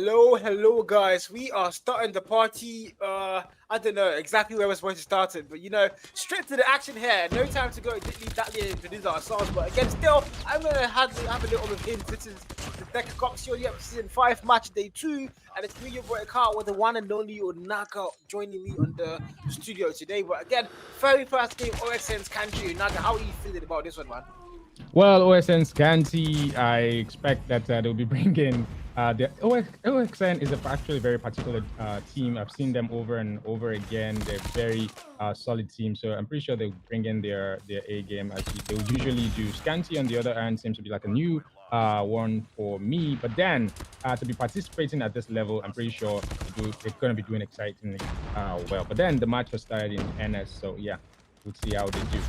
Hello, guys. We are starting the party. I don't know exactly where we're supposed to start it, but straight to the action here. No time to go introduce ourselves. But again, still, I'm gonna have a little bit of hints. This is the DECACUP CODM season 5 match day 2, and it's me, your boy Carl, with the one and only Naga joining me on the studio today. But again, very first game, OXN's country. Naga, how are you feeling about this one, man? Well, OSN Scanty, I expect that they'll be bringing the OXN is actually a very particular team. I've seen them over and over again. They're very solid team, so I'm pretty sure they'll bring in their A game as they usually do. Scanty, on the other hand, seems to be like a new one for me. But then to be participating at this level, I'm pretty sure they're going to be doing excitingly well. But then the match has started in NS, so yeah, we'll see how they do.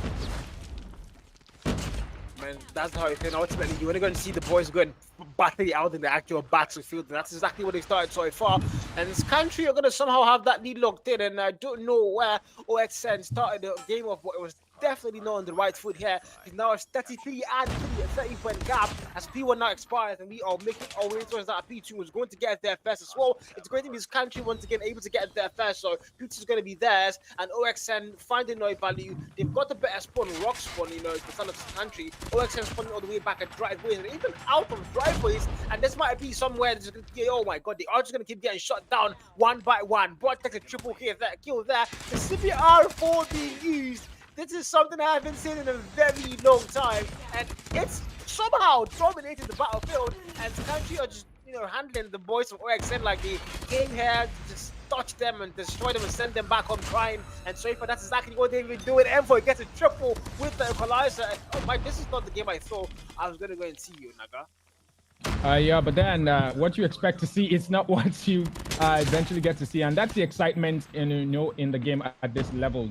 Man, that's how it is. Ultimately, you're going to see the boys going battle out in the actual battlefield. And that's exactly what they started so far. And this country are going to somehow have that lead locked in. And I don't know where OXN started the game off, but it was definitely not on the right foot here. It's now a 33 and 3, a 30-point gap as P1 now expires, and we are making our way towards that. P2 was going to get there first as well. It's great in this country once again able to get there first, so P2 is going to be theirs, and OXN finding no value. They've got the better spawn, rock spawn, the son of this country. OXN spawning all the way back at driveways, and even out of driveways, and this might be somewhere that's going to get, oh my god, they are just going to keep getting shot down one by one. Bot takes a triple kill there. The CPR4 being used. This is something I haven't seen in a very long time, and it's somehow dominated the battlefield, and the country are just, handling the boys from OXN like they came here to just touch them and destroy them and send them back home crying, and so far that's exactly what they've been doing. Envoy gets a triple with the equalizer. Oh my, this is not the game I thought I was going to go and see you, Naga. Yeah, but then what you expect to see is not what you eventually get to see, and that's the excitement in the game at this level.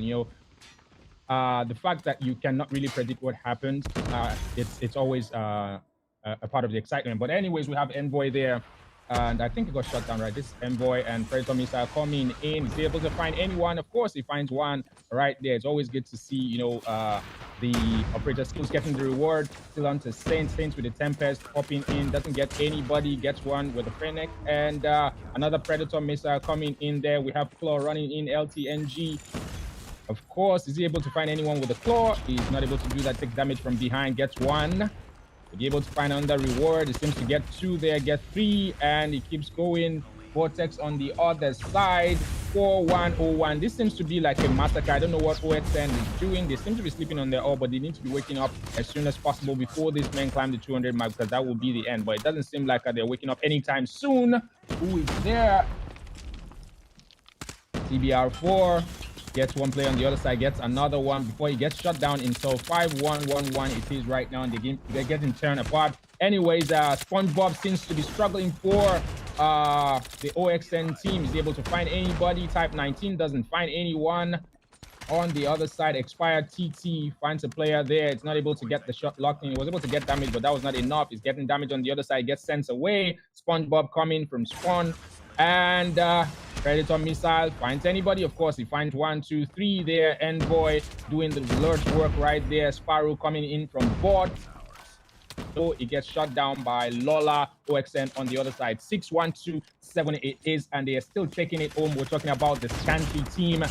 The fact that you cannot really predict what happens, it's always a part of the excitement. But anyways, we have Envoy there, and I think he got shot down, right? This Envoy and Predator Missile coming in. He's able to find anyone. Of course, he finds one right there. It's always good to see, the operator skills getting the reward. Still on to Saints with the Tempest popping in. Doesn't get anybody. Gets one with the Fennec. And another Predator Missile coming in there. We have Claw running in LTNG. Of course, is he able to find anyone with a claw? He's not able to do that. Takes damage from behind, gets one. Be able to find another reward. He seems to get 2 there, get 3, and he keeps going. Vortex on the other side, 4-1-0-1. This seems to be like a massacre. I don't know what OXN is doing. They seem to be sleeping on their oar, but they need to be waking up as soon as possible before these men climb the 200 mark, because that will be the end. But it doesn't seem like they're waking up anytime soon. Who is there? TBR4. Gets one player on the other side, gets another one before he gets shut down in. So 5-1-1-1 it is right now in the game. They're getting torn apart. Anyways, SpongeBob seems to be struggling for the OXN team. He's able to find anybody. Type 19 doesn't find anyone. On the other side, expired TT finds a player there. It's not able to get the shot locked in. He was able to get damage, but that was not enough. He's getting damage on the other side, gets sent away. SpongeBob coming from spawn. And Predator Missile finds anybody. Of course, he finds 1, 2, 3 there. Envoy doing the lurch work right there. Sparrow coming in from bot. So he gets shot down by Lola. OXN on the other side. 6-1-2-7 it is, and they are still taking it home. We're talking about the Scanty team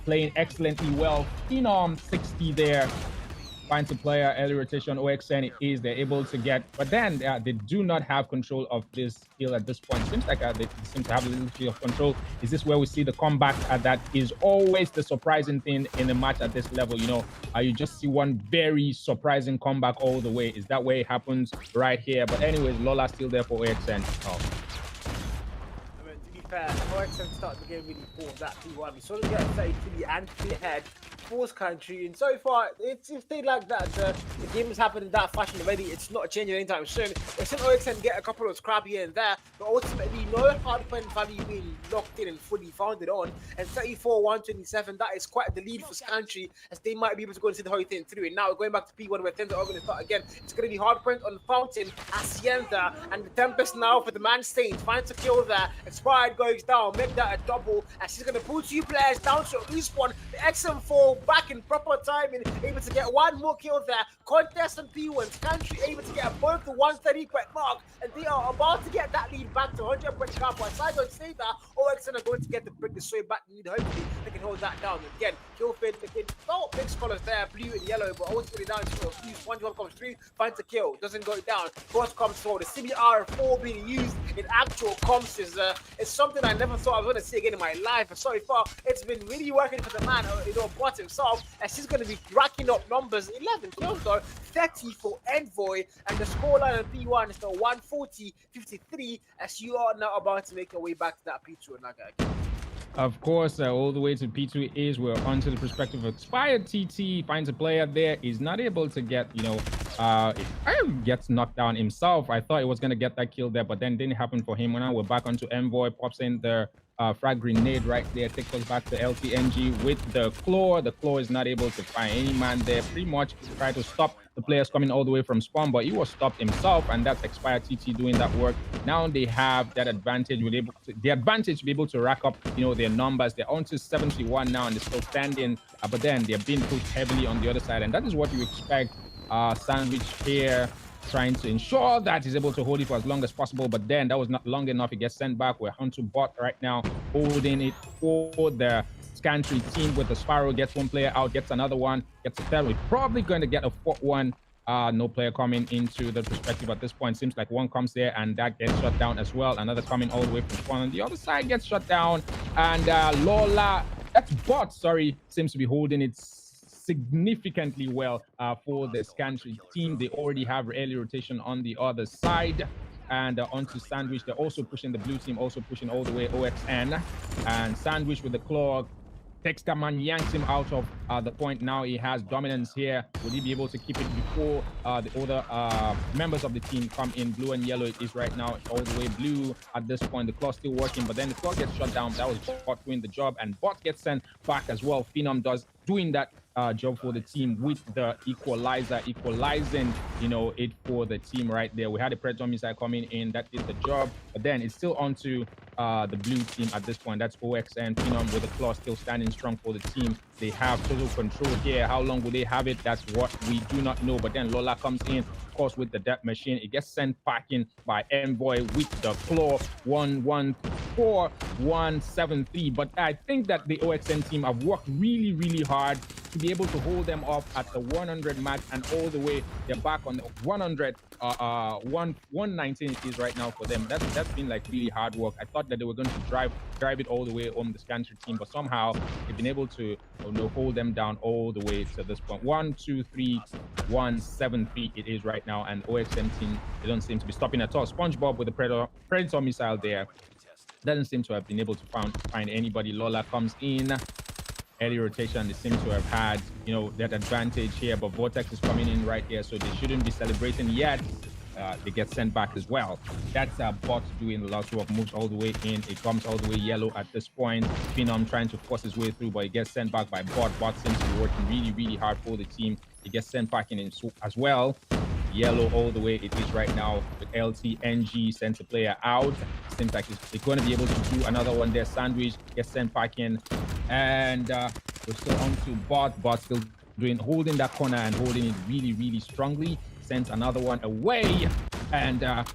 playing excellently well. Phenom 60 there. Finds a player, early rotation, OXN it is, they're able to get, but then they do not have control of this hill at this point. Seems like they seem to have a little bit of control. Is this where we see the comeback? That is always the surprising thing in a match at this level. You just see one very surprising comeback all the way. Is that where it happens right here? But anyways, Lola still there for OXN. I mean, to be fair, OXN started the game really poor. That P1, we sort of get 33 and 3 ahead. Force country, and so far it's stayed like that. The game has happened in that fashion already. It's not changing anytime soon. We've seen OXN get a couple of scrap here and there, but ultimately no hardpoint value being locked in and fully founded on. And 34-127, that is quite the lead for country, as they might be able to go and see the whole thing through. And now we're going back to P1 where things are going to start again. It's going to be hardpoint on Fountain, Hacienda, and the Tempest now for the man Saint. Finds a kill there. Expired goes down. make that a double, and she's going to pull 2 players down to respawn. The XM4 back in proper timing, able to get 1 more kill there. Contest and P1's Country able to get above the 130 point mark, and they are about to get that lead back to 100 point cap. But aside don't say that, OXN are going to get the bring the sway back lead. Hopefully they can hold that down. Again, kill fade, big scholars there, blue and yellow, but ultimately down to a few. 1-1 comes through, finds a kill, doesn't go down. Cross comes forward. The CBR4 being used in actual comps is something I never thought I was going to see again in my life. And so far, it's been really working for the man, Bot himself, and she's going to be racking up numbers. 11 kills though, 30 for Envoy, and the scoreline on P1 is still 140-53, as you are now about to make your way back to that P2 Naga again. Of course, all the way to P2 is we're onto the perspective of Expired. TT finds a player there, is not able to get, gets knocked down himself. I thought he was going to get that kill there, but then didn't happen for him. Now we're back onto Envoy, pops in the frag grenade right there, takes us back to LTNG with the claw. The claw is not able to find any man there. Pretty much try to stop the players coming all the way from spawn, but he was stopped himself, and that's Expired TT doing that work. Now they have that advantage. The advantage to be able to rack up, their numbers. They're on to 71 now, and they're still standing, but then they're being pushed heavily on the other side, and that is what you expect. Sandwich here trying to ensure that he's able to hold it for as long as possible, but then that was not long enough. He gets sent back. We're onto Bot right now, holding it for the Scantry team with the Sparrow. Gets 1 player out, gets another one, gets a third. We're probably going to get a 4th one. No player coming into the perspective at this point. Seems like 1 comes there, and that gets shut down as well. Another coming all the way from spawn on the other side gets shut down, and Lola, that's Bot, sorry, seems to be holding it significantly well for the Scantry team. They already have early rotation on the other side, and onto Sandwich. They're also pushing the blue team, also pushing all the way OXN, and Sandwich with the claw takes that man, yanks him out of the point. Now he has dominance here. Will he be able to keep it before the other members of the team come in? Blue and yellow is right now all the way blue at this point. The claw still working, but then the claw gets shut down. That was Bot doing the job, and Bot gets sent back as well. Phenom doing that job for the team with the equalizer, equalizing it for the team right there. We had a Predator missile coming in that did the job, but then it's still onto the blue team at this point. That's OXN. Phenom with the claw still standing strong for the team. They have total control here. How long will they have it? That's what we do not know. But then Lola comes in, of course, with the death machine. It gets sent packing by Envoy with the claw. 114-173. But I think that the OXN team have worked really, really hard to be able to hold them off at the 100 match, and all the way they're back on the 100. 119 it is right now for them. That's been like really hard work. I thought that they were going to drive it all the way home, the Scantry team, but somehow they've been able to hold them down all the way to this point. 1-2-3-1-7-3 it is right now, and OXM team, they don't seem to be stopping at all. SpongeBob with the Predator missile there doesn't seem to have been able to find anybody. Lola comes in, early rotation. They seem to have had that advantage here, but Vortex is coming in right here, so they shouldn't be celebrating yet. They get sent back as well. That's Bot doing the last work, moves all the way in. It comes all the way yellow at this point. Phenom trying to force his way through, but he gets sent back by Bot. Bot seems to be working really, really hard for the team. He gets sent back in as well. Yellow all the way it is right now with LTNG, sends a player out. Seems like they're going to be able to do another one there. Sandwich gets sent back in, and we're still on to Bot. Bot still holding that corner and holding it really, really strongly. Sends another one away, and they're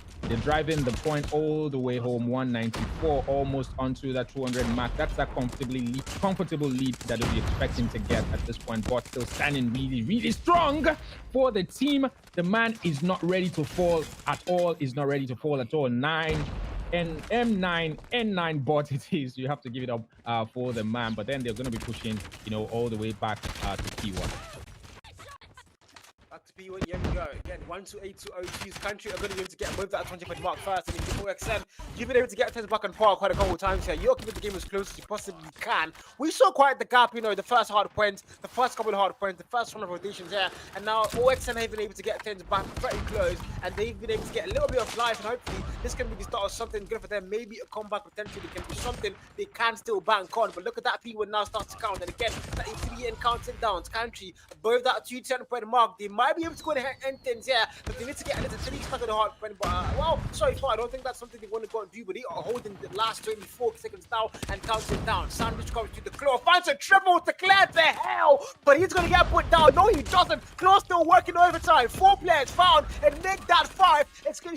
driving the point all the way home. 194, almost onto that 200 mark. That's a comfortable lead that we'll be expecting to get at this point. Bot still standing really, really strong for the team. The man is not ready to fall at all. Is not ready to fall at all. N9 Bot it is. You have to give it up for the man, but then they're going to be pushing all the way back to P1. Back to P1, here we go. Again, 1-2-8-2-0-2's Country are going to be able to get above that 100 mark first. And if you OXM, you've been able to get back on par quite a couple of times here. You're keeping the game as close as you possibly can. We saw quite the gap, the first hard points, the first couple of hard points, the first one of rotations here. And now OXM have been able to get things back very close, and they've been able to get a little bit of life, and hopefully this can be the start of something good for them. Maybe a comeback potentially can be something they can still bank on. But look at that, P1 now starts to count. And again, that 3 and counting down. Country above that 210 point mark. They might be able to go ahead end things here, but they need to get a little 3 stuck in the hard point. But well, so far I don't think that's something they want to go and do. But they are holding the last 24 seconds down and counting down. Sandwich comes to the claw, finds a triple to clear the hell, but he's gonna get put down. No, he doesn't. Claw still working overtime. 4 players found and make that 5.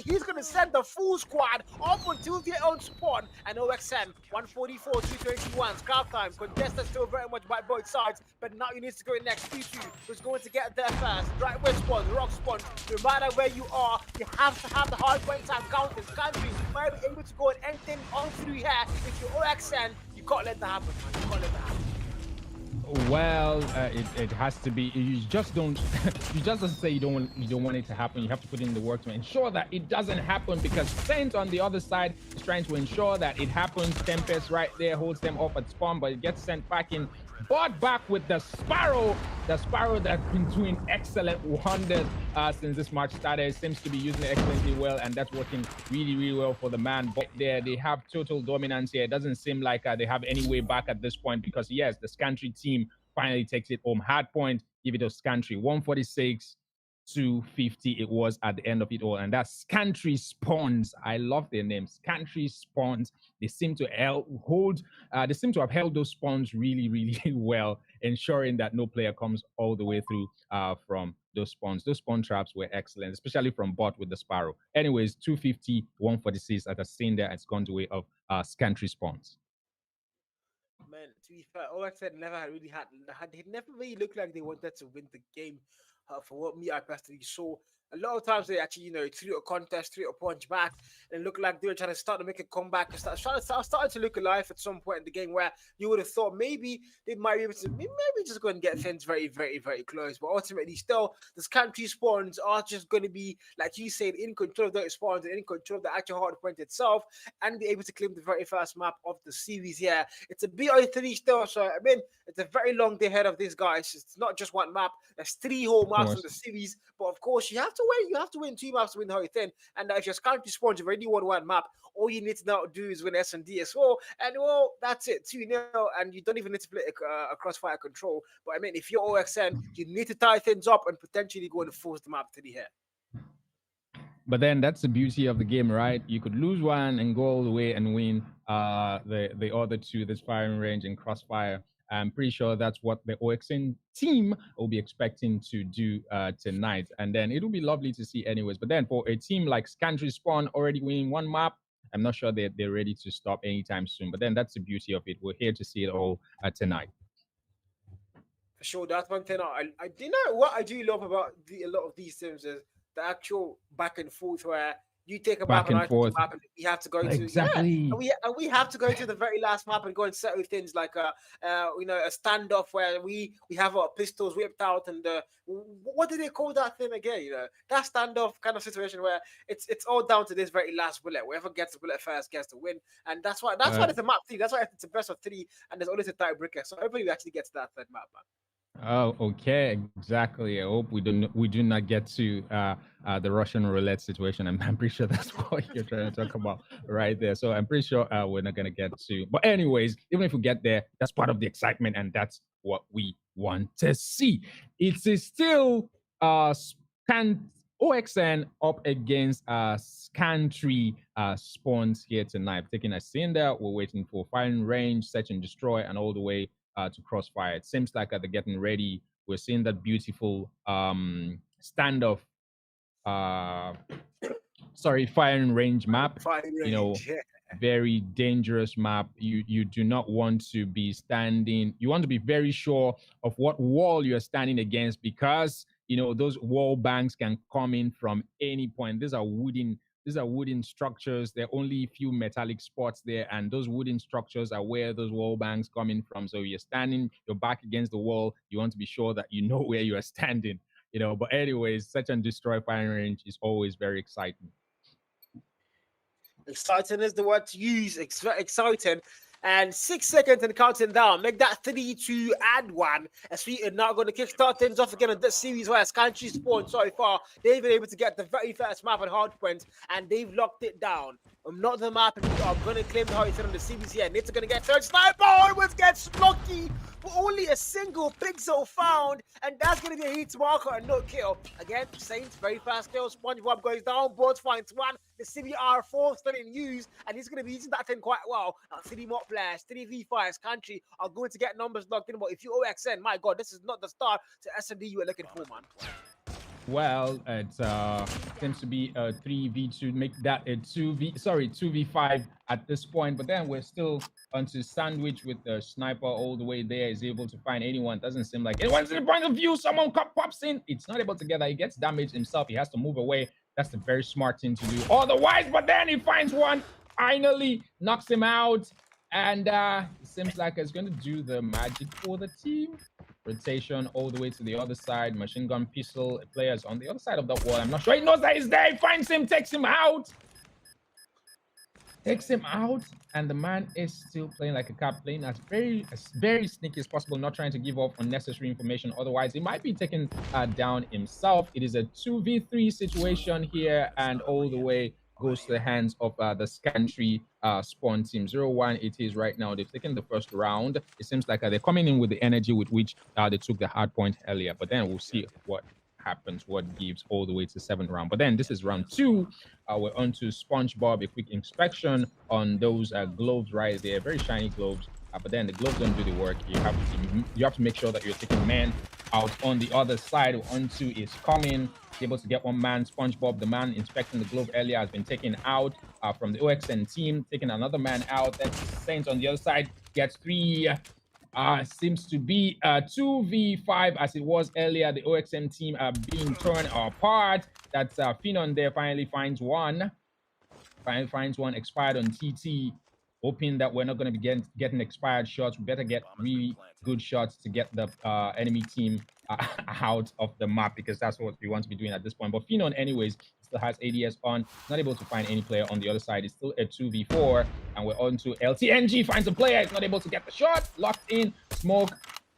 He's gonna send the full squad up until their own spawn. And OXN 144, 221. Scrap time. Contested still very much by both sides, but now you need to go next. P2 who's going to get there first. Right where spawn, rock spawn. No matter where you are, you have to have the hard point time counters. Country might be able to go and end things on through here. If you're OXN, you can't let that happen, man. You can't let that happen. Well, it has to be. You just don't. You just don't say you don't want it to happen. You have to put in the work to ensure that it doesn't happen. Because Saint on the other side is trying to ensure that it happens. Tempest right there holds them off at spawn, but it gets sent back in. Bought back with the Sparrow. The Sparrow that's been doing excellent wonders since this match started. Seems to be using it excellently well, and that's working really, really well for the man. But there, they have total dominance here. It doesn't seem like they have any way back at this point, because yes, the Scantry team finally takes it home. Hard point, give it to Scantry. 146 to 50 it was at the end of it all. And that's Scantry Spawns. I love their names. Scantry Spawns. They seem to they seem to have held those spawns really, really well, ensuring that no player comes all the way through from those spawns. Those spawn traps were excellent, especially from bot with the Sparrow. Anyways, 250, 146 as I've seen there. It's gone the way of Scantry Spawns. Man, to be fair, OXN never really had. They never really looked like they wanted to win the game. For what me, I personally saw. A lot of times they actually, threw a contest, threw a punch back, and looked like they were trying to start to make a comeback and started to look alive at some point in the game where you would have thought maybe they might be able to maybe just go and get things very, very, very close. But ultimately, still, the Scantry spawns are just going to be, like you said, in control of those spawns and in control of the actual hard point itself, and be able to claim the very first map of the series here. It's a BO3 still, so I mean, it's a very long day ahead of these guys. It's not just one map. There's 3 whole maps of the series, but of course, you have to win. You have to win 2 maps to win the whole thing. And if you're Scantry spawns, you've already won 1 map. All you need to now do is win S&D as well. And well, that's it. 2-0, and you don't even need to play a crossfire control. But I mean, if you're OXN, you need to tie things up and potentially go and force the map to the head. But then that's the beauty of the game, right? You could lose one and go all the way and win the other 2, this firing range and crossfire. I'm pretty sure that's what the OXN team will be expecting to do tonight. And then it'll be lovely to see anyways. But then for a team like Scantry Spawn already winning 1 map, I'm not sure they're ready to stop anytime soon. But then that's the beauty of it. We're here to see it all tonight. For sure, that's one thing I do know what I do love about a lot of these teams is the actual back and forth where you take a map and I take a map, and we have to go to and we have to go to the very last map and go and settle things like a standoff where we have our pistols whipped out and what do they call that thing again? That standoff kind of situation where it's all down to this very last bullet. Whoever gets the bullet first gets to win, and that's why it's a map 3. That's why it's a best of 3, and there's always a tiebreaker. So hopefully we actually get to that third map, man. Oh, okay, exactly. I hope we do not get to the Russian roulette situation. I'm pretty sure that's what you're trying to talk about right there. So I'm pretty sure we're not gonna get to. But anyways, even if we get there, that's part of the excitement, and that's what we want to see. It is still OXN up against Scantry Spawns here tonight. Taking a cinder, we're waiting for firing range, search and destroy, and all the way to crossfire. It seems like they're getting ready. We're seeing that beautiful standoff firing range map. Very dangerous map. You do not want to be standing. You want to be very sure of what wall you're standing against, because those wall banks can come in from any point. These are wooden structures. There are only a few metallic spots there, and those wooden structures are where those wall banks come in from. So you're standing, you're back against the wall. You want to be sure that you know where you are standing. But anyways, search and destroy firing range is always very exciting. Exciting is the word to use. Exciting. And 6 seconds and counting down. Make that 3, 2, and 1. As we are now going to kickstart things off again on this series where as country spawn so far, they've been able to get the very first map on hardpoint and they've locked it down. I'm not the map, and I'm going to claim how it's on the series here. Nit's going to get third sniper, always gets lucky, but only a single pixel found, and that's going to be a hit marker and no kill. Again, Saints, very fast kill. SpongeBob goes down, Boards finds one. The CBR4 still in use, and he's going to be using that thing quite well. Now, 3 more players, 3 V5s, country are going to get numbers locked in, but if you OXN, my God, this is not the start to SMD you were looking for, man. Well, it seems to be a 3v2, make that a 2v5 at this point, but then we're still onto Sandwich with the sniper all the way there, is able to find anyone. Doesn't seem like anyone's in the point of view. Someone pops in, it's not able to get that. He gets damaged himself, he has to move away. That's the very smart thing to do otherwise, but then he finds one, finally knocks him out, and it seems like it's going to do the magic for the team. Rotation all the way to the other side. Machine gun pistol. Players on the other side of the wall. I'm not sure he knows that he's there. He finds him, takes him out. And the man is still playing like a cap, playing as very sneaky as possible, not trying to give off unnecessary information. Otherwise, he might be taken down himself. It is a 2v3 situation here, and all the way goes to the hands of the Scantry spawn team. 0-1 it is right now. They've taken the first round. It seems like they're coming in with the energy with which they took the hard point earlier, but then we'll see what happens, what gives all the way to 7th round. But then this is round 2. We're on to SpongeBob. A quick inspection on those gloves right there, very shiny gloves, but then the gloves don't do the work. You have to make sure that you're taking men out on the other side. Onto is coming, able to get one man. SpongeBob, the man inspecting the glove earlier, has been taken out from the OXN team, taking another man out. Then Saints on the other side gets 3. Seems to be 2v5 as it was earlier. The OXM team are being torn apart. That's Phenon there finally finds one. Expired on TT. Hoping that we're not going to be getting expired shots. We better get really good shots to get the enemy team out of the map, because that's what we want to be doing at this point. But Phenon anyways still has ADS on, not able to find any player on the other side. It's still a 2v4, and we're on to LTNG, finds a player, is not able to get the shot, locked in. Smoke,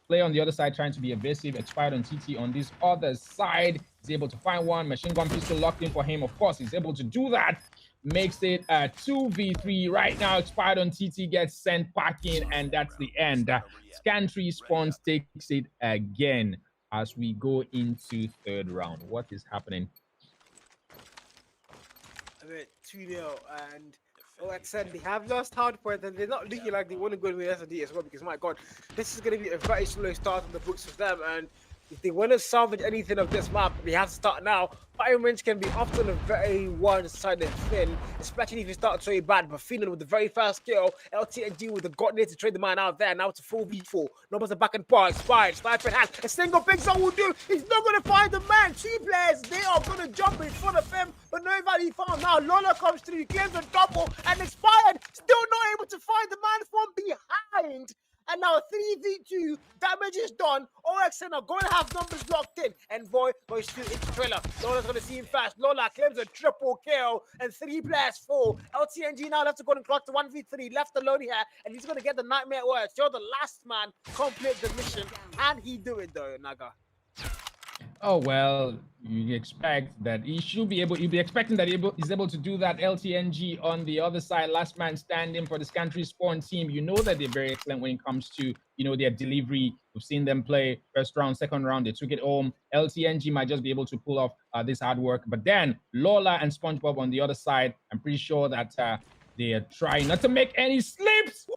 player on the other side trying to be evasive, expired on TT on this other side. He's able to find one, machine gun pistol locked in for him. Of course, he's able to do that. Makes it a 2v3 right now. Expired on TT, gets sent packing, and that's the end. Scantry Spawns takes it again as we go into 3rd round. What is happening? I mean, 2-0, and like I said, they have lost hard point, and they're not looking like they want to go to the SD as well, because my God, this is going to be a very slow start on the books for them, and if they want to salvage anything of this map, they have to start now. Firing range can be often a very one-sided thing, especially if you start so bad. But Phenon with the very first kill, LTNG with the got near to trade the man out there. Now it's a 4v4. Numbers are back and par, expired, sniper in hand. A single big zone will do. He's not going to find the man. 2 players, they are going to jump in front of him, but nobody found. Now Lola comes through, he claims a double, and expired. Still not able to find the man from behind. And now 3v2, damage is done. OXN are going to have numbers locked in. And boy, goes through into trailer. Lola's going to see him fast. Lola claims a triple kill. And 3 players fall. LTNG now left to go and clock to 1v3. Left alone here. And he's going to get the nightmare words. You're the last man. Complete the mission. And he do it though, Naga. Oh, well, you expect that he should be able, you'd be expecting that he's able to do that. LTNG on the other side, last man standing for this Scantry Spawn team. You know that they're very excellent when it comes to, their delivery. We've seen them play 1st round, 2nd round, they took it home. LTNG might just be able to pull off this hard work. But then Lola and SpongeBob on the other side, I'm pretty sure that they are trying not to make any slips.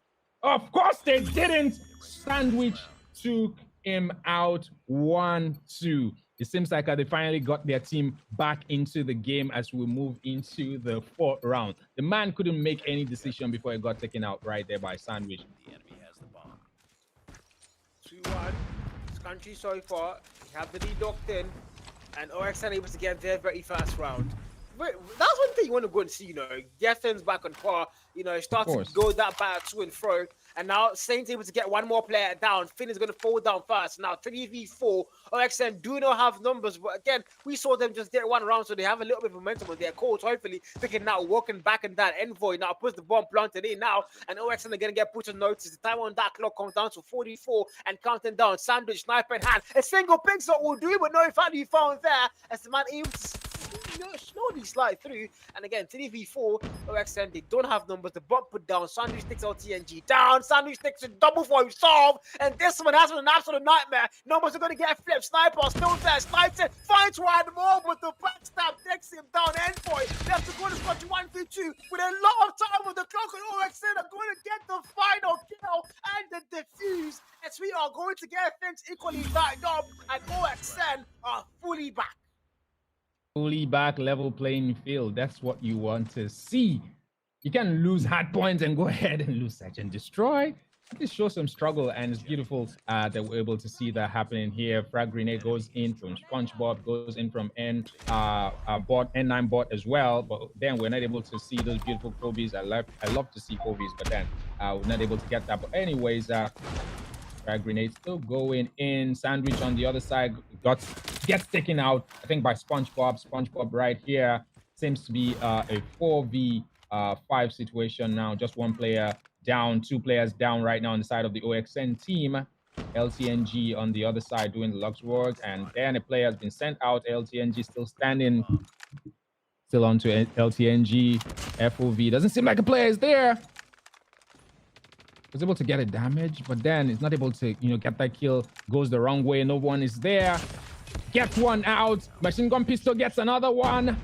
Of course they didn't. Sandwich took him out 1-2. It seems like they finally got their team back into the game as we move into the 4th round. The man couldn't make any decision before he got taken out right there by Sandwich. The enemy has the bomb. 2-1. Scantry so far. We have the lead locked in. And OXN able to get their very first round. But that's one thing you want to go and see, Gethin's back on par. You know, it starts to go that battle to and fro. And now Saints able to get one more player down. Finn is going to fall down first. Now 3v4. OXM do not have numbers, but again, we saw them just get one round, so they have a little bit of momentum on their court. Hopefully, they can now walk back in that Envoy now puts the bomb planted in now, and OXM are going to get put on notice. The time on that clock comes down to 44 and counting down. Sandwich, sniper in hand. A single ping shot will do, but no value found there as the man able to slowly slide through. And again, 3v4, OXM, they don't have numbers. The bomb put down. Sandwich takes LTNG down. Sandwich takes a double for himself. And this one has been an absolute nightmare. Numbers are going to get flipped. Sniper still there. Snipes it. Finds one more, but the backstab takes him down. Envoy left to go to scratch 1v2 with a lot of time on the clock. And OXM are going to get the final kill and the defuse. As we are going to get things equally tied up. And OXM are fully back. Fully back, level playing field. That's what you want to see. You can lose hard points and go ahead and lose Search and Destroy. This shows some struggle, and it's beautiful that we're able to see that happening here. Frag grenade goes in from SpongeBob, goes in from N9 bot as well, but then we're not able to see those beautiful Kobe's. I love to see Kobe's, but then we're not able to get that. But anyways, frag grenade still going in. Sandwich on the other side gets taken out, I think, by SpongeBob. SpongeBob right here seems to be a 4v5 situation now. Just one player down, two players down right now on the side of the OXN team. LTNG on the other side doing the Lux work, and then a player has been sent out. LTNG still standing, still onto LTNG. FOV doesn't seem like a player is there. Was able to get a damage, but then it's not able to, get that kill. Goes the wrong way. No one is there. Gets one out. Machine gun pistol gets another one.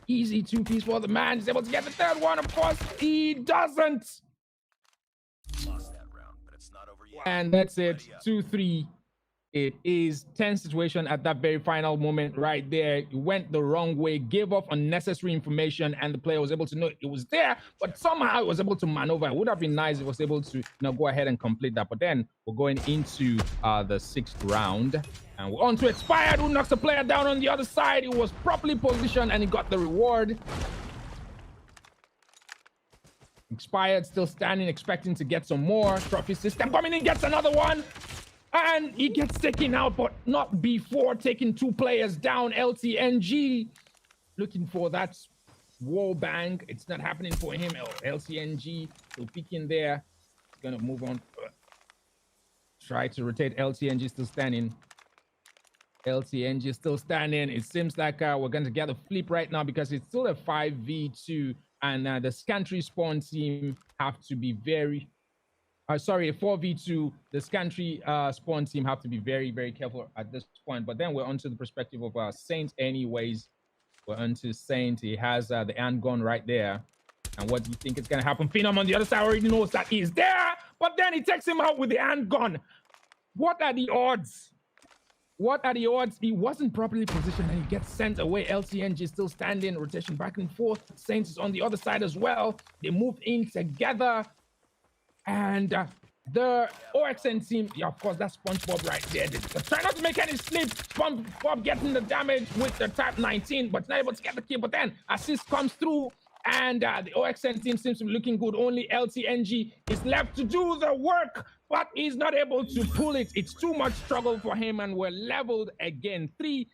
Easy 2-piece for the man. He's able to get the third one. Of course, he doesn't. Lost that round, but it's not over yet. And that's it. 2-3. It is tense situation at that very final moment right there. It went the wrong way, gave off unnecessary information, and the player was able to know it was there, but somehow it was able to maneuver. It would have been nice if it was able to go ahead and complete that. But then we're going into the 6th round, and we're on to Expired, who knocks the player down on the other side. It was properly positioned, and he got the reward. Expired still standing, expecting to get some more. Trophy system coming in, gets another one. And he gets taken out, but not before taking 2 players down. LTNG looking for that wall bang. It's not happening for him. LTNG still peeking there. He's going to move on. Try to rotate. LTNG still standing. LTNG still standing. It seems like we're going to get a flip right now because it's still a 5v2. And the Scantry spawn team have to be very... sorry, a 4v2. The Scantry spawn team have to be very, very careful at this point. But then we're onto the perspective of Saint anyways. We're onto Saint. He has the handgun right there. And what do you think is going to happen? Phenom on the other side already knows that he's there. But then he takes him out with the handgun. What are the odds? What are the odds? He wasn't properly positioned and he gets sent away. LTNG is still standing. Rotation back and forth. Saint is on the other side as well. They move in together. And the OXN team, yeah, of course, that's SpongeBob right there. They're trying not to make any slip. SpongeBob getting the damage with the Type 19, but not able to get the kill. But then assist comes through, and the OXN team seems to be looking good. Only LTNG is left to do the work, but he's not able to pull it. It's too much struggle for him, and we're leveled again. 3-3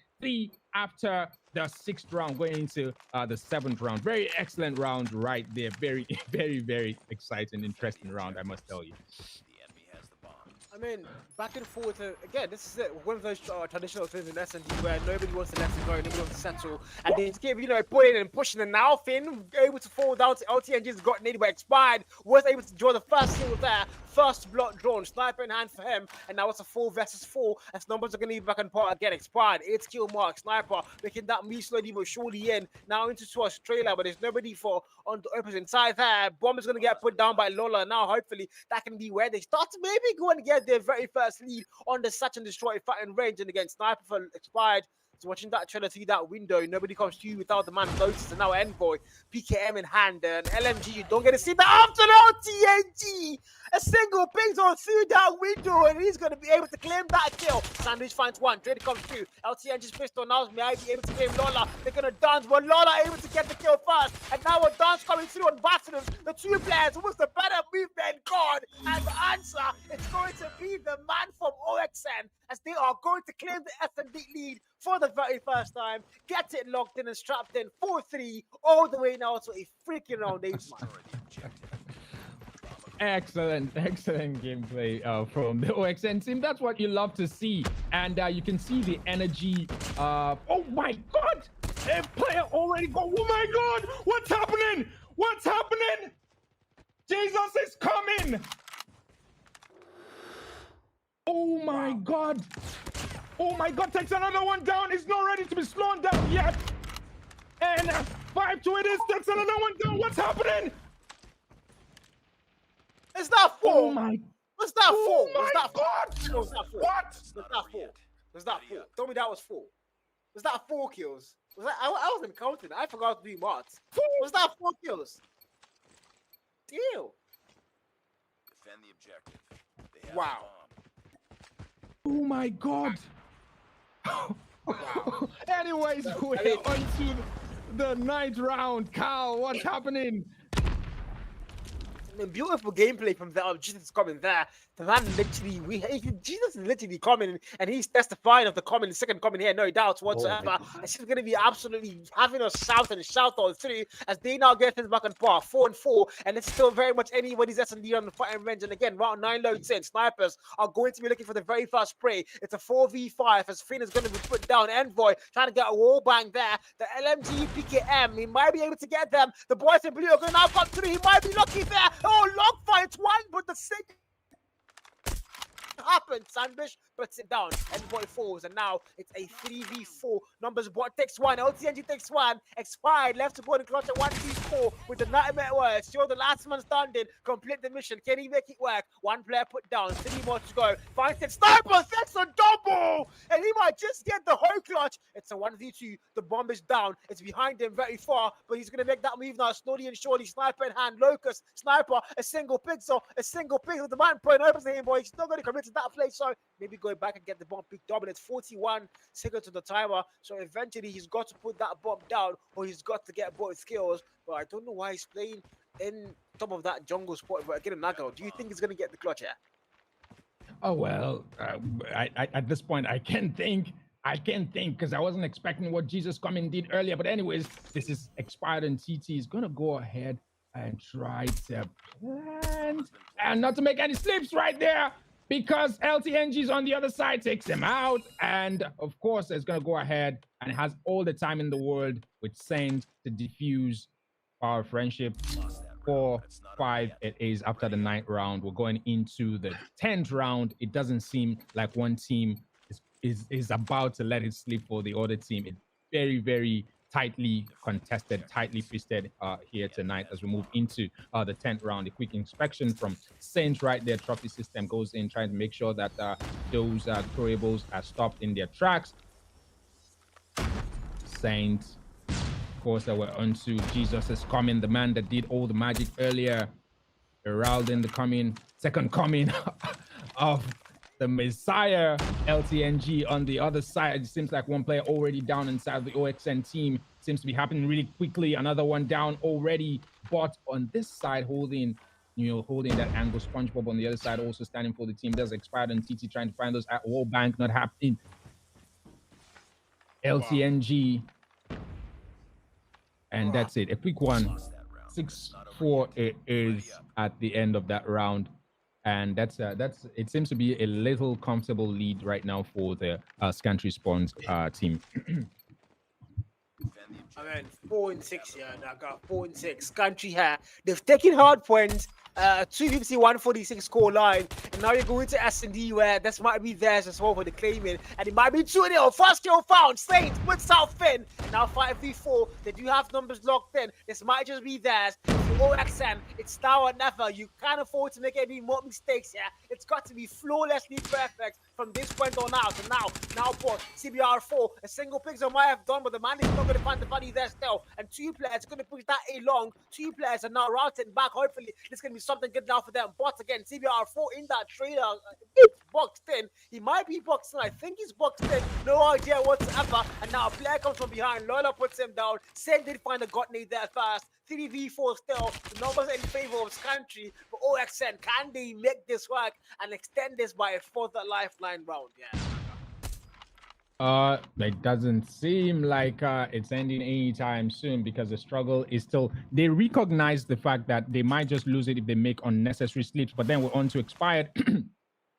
after the 6th round, going into the 7th round. Very excellent round right there. Very, very, very exciting, interesting round, I must tell you. The enemy has the bomb. I mean, back and forth. Again, this is it. One of those traditional things in S&D where nobody wants to let it go, nobody wants to settle, and they just keep, putting and pushing. And now Finn able to fall down to LTNG's got nearly but Expired, was able to draw the first kill there. First block drawn, sniper in hand for him, and now it's a 4 versus 4. As numbers are going to be back and part again. Expired, 8 kill mark, sniper making that move slowly but surely in. Now into towards trailer, but there's nobody for on the opposite side there. Bomb is going to get put down by Lola. Now hopefully that can be where they start to maybe go and get their very first lead on the Search and Destroy fighting range. And again, sniper for Expired. He's watching that trailer through that window. Nobody comes to you without the man notice. And now Envoy, PKM in hand, and LMG. You don't get to see the after LTNG. A single pings on through that window, and he's going to be able to claim that kill. Sandwich finds one. Drake comes through. LTNG's pistol now. May I be able to claim Lola? They're going to dance, but Lola able to get the kill first. And now a dance coming through on Basilisk. The two players, who's the better movement god? And the answer, it's going to be the man from OXN, as they are going to claim the S&D lead for the very first time. Get it locked in and strapped in 4-3 all the way now to a freaking round 8, man. Excellent gameplay from the OXN team. That's what you love to see, and you can see the energy. Oh my God! A player already go. Oh my God! What's happening? What's happening? Jesus is coming! Oh my God! Oh my God! Takes another one down. He's not ready to be slowed down yet. And 5-2 it is. Takes another one down. What's happening? It's not 4. Oh my! It's not 4. Oh my It's not 4. God! No, it's not 4. What? It's not 4. It's not 4. Tell me that was 4. Was that 4 kills? Was that, I wasn't counting. I forgot to do marks. Was that 4 kills? Deal. Defend the objective. They have Wow. the bomb. Oh my God! Anyways, we're on to the 9th round. Carl, what's happening? Beautiful gameplay from the Jesus coming there. The man literally, Jesus is literally coming, and he's testifying of the coming, second coming here, no doubts whatsoever. And she's going to be absolutely having us shout and shout all through as they now get things back on par, 4-4, and it's still very much anybody's S&D on the fighting range. And again, round 9 loads in, snipers are going to be looking for the very first spray. It's a 4v5 as Finn is going to be put down. Envoy trying to get a wall bang there. The LMG PKM, he might be able to get them. The boys in blue are going to now come through. He might be lucky there. Oh, lock fight one, but the second happened. Sandwich puts it down. Envoy falls, and now it's a 3v4. Numbers what takes one. LTNG takes one. Expired. Left to go and clutch at 1v4 with the nightmare words. Show the last man standing. Complete the mission. Can he make it work? One player put down. 3 more to go. Finds it. Sniper sets a double, and he might just get the whole clutch. It's a 1v2. The bomb is down. It's behind him very far, but he's gonna make that move now. Slowly and surely. Sniper in hand. Locust. Sniper. A single pixel. A single pixel. The man point opens to him, boy. He's not gonna commit to that play, so maybe go back and get the bomb picked up. And it's 41 seconds to the timer, so eventually he's got to put that bomb down, or he's got to get both skills. But I don't know why he's playing in top of that jungle spot. But again, Nago, do you think he's gonna get the clutch here? Oh well, I at this point I can't think because I wasn't expecting what Jesus coming did earlier. But anyways, this is expired, and TT is gonna go ahead and try to plant and not to make any slips right there, because LTNG's on the other side takes him out, and of course it's gonna go ahead and has all the time in the world with Saint to defuse our friendship. 4-5 it is after the 9th round. We're going into the 10th round. It doesn't seem like one team is about to let it slip for the other team. It's very, very tightly contested, tightly fisted here tonight as we move into the 10th round. A quick inspection from Saints right there. Trophy system goes in, trying to make sure that those throwables are stopped in their tracks. Saints, of course, that we're onto Jesus is coming, the man that did all the magic earlier. Heralding the coming, second coming of the Messiah. LTNG on the other side. It seems like one player already down inside the OXN team. Seems to be happening really quickly. Another one down already. But on this side, holding that angle. SpongeBob on the other side, also standing for the team. There's expired and TT trying to find those at wall bank, not happening. LTNG. And that's it. A quick one. 6-4 it is at the end of that round. And that's it seems to be a little comfortable lead right now for the Scantry Spawns team. I mean, 4-6 here. I got 4-6. Country here. They've taken hard points, 250, 146 score line, and now you're going to S&D where this might be theirs as well for the claiming, and it might be 2-0. First kill found, Saints with South Finn. Now 5v4, they do have numbers locked in. This might just be theirs. OXN, it's now or never. You can't afford to make any more mistakes here. It's got to be flawlessly perfect from this point on out. And now for CBR4, a single pixel might have done, but the man is not going to find the value there still. And two players are going to push that A long. Two players are now routing back. Hopefully, this can be something good now for them. But again, CBR4 in that trailer, boxed in. He might be boxed in. I think he's boxed in. No idea whatsoever. And now a player comes from behind. Lola puts him down. Sam did find a Gotney there first. 3v4 still. The numbers in favor of his country. But OXN, can they make this work and extend this by a fourth lifeline round? Yeah. It doesn't seem like it's ending anytime soon because the struggle is still. They recognize the fact that they might just lose it if they make unnecessary slips. But then we're on to expired.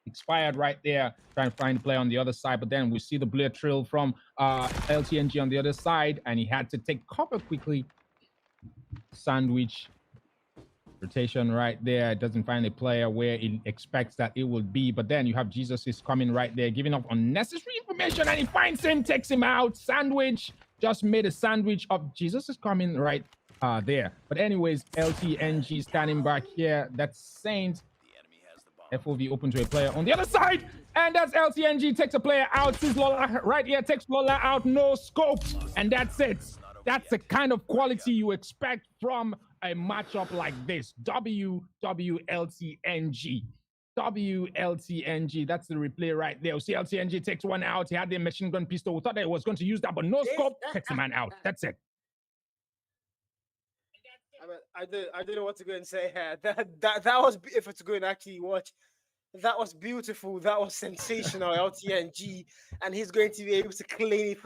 Expired right there, trying to find the play on the other side. But then we see the blue trill from LTNG on the other side, and he had to take cover quickly. Sandwich rotation right there. It doesn't find a player where it expects that it will be. But then you have Jesus is coming right there, giving up unnecessary information, and he finds him, takes him out. Sandwich just made a sandwich of Jesus is coming right there. But anyways, LTNG standing back here. That's Saint. FOV open to a player on the other side, and that's LTNG takes a player out. Sees Lola right here, takes Lola out, no scope, and that's it. That's the kind of quality you expect from a matchup like this. WLTNG. WLTNG. That's the replay right there. See, LTNG takes one out. He had the machine gun pistol. We thought that he was going to use that, but no scope. Takes a man out. That's it. I don't know what to go and say here. That was, if it's going to actually watch, that was beautiful. That was sensational, LTNG, and he's going to be able to claim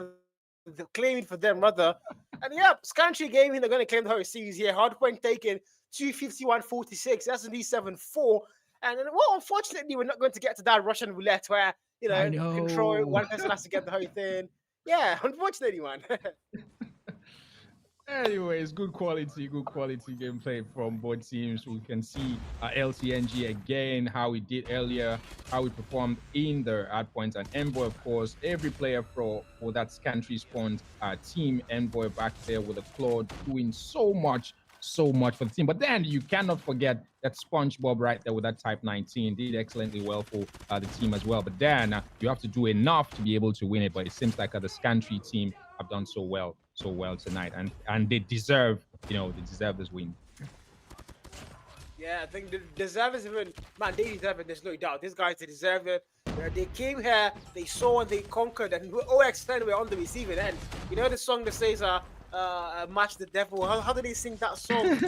it for them, rather. And yeah, Scantry Gaming, they're going to claim the whole series here. Hardpoint taken 251-46. That's an E7-4. And well, unfortunately, we're not going to get to that Russian roulette where control one person has to get the whole thing. Yeah, unfortunately, man. Anyways, good quality gameplay from both teams. We can see LTNG again, how he did earlier, how he performed in the hardpoints, and Envoy, of course, every player for that Scantry spawned team. Envoy back there with a Claude doing so much for the team. But then you cannot forget that SpongeBob right there with that Type 19 did excellently well for the team as well. But then you have to do enough to be able to win it. But it seems like the Scantry team have done so well tonight, and they deserve this win. Yeah, I think they deserve it. They deserve it. There's no doubt. These guys, they deserve it. They came here, they saw, and they conquered. And OXN were on the receiving end. You know the song that says "Match the Devil." How do they sing that song?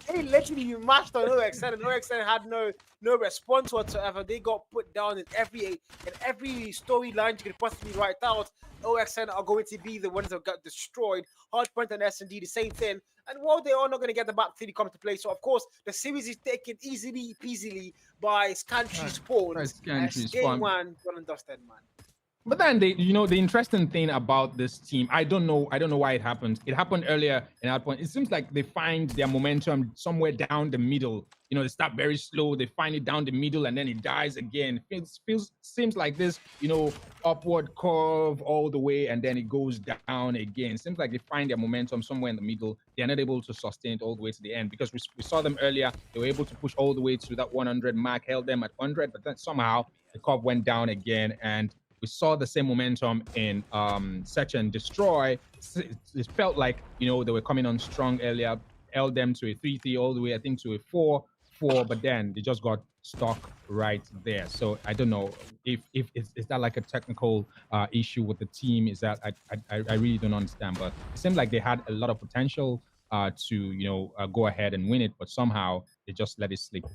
They literally matched on OXN, and OXN had no response whatsoever. They got put down in every storyline you could possibly write out. OXN are going to be the ones that got destroyed. Hardpoint and S&D, the same thing. And while they are not going to get the map 3 come to play, so of course the series is taken easily peasily by Scantry Spawns. Game 1, done and dusted, man. But then the interesting thing about this team, I don't know why it happened. It happened earlier in that point. It seems like they find their momentum somewhere down the middle. They start very slow, they find it down the middle, and then it dies again. Seems like this, upward curve all the way, and then it goes down again. Seems like they find their momentum somewhere in the middle. They're not able to sustain it all the way to the end, because we saw them earlier. They were able to push all the way to that 100 mark, held them at 100, but then somehow the curve went down again, and we saw the same momentum in Search and Destroy. It felt like, they were coming on strong earlier, held them to a 3-3 all the way, I think, to a 4-4, but then they just got stuck right there. So I don't know if is that like a technical issue with the team. Is that I really don't understand, but it seemed like they had a lot of potential to go ahead and win it, but somehow they just let it slip.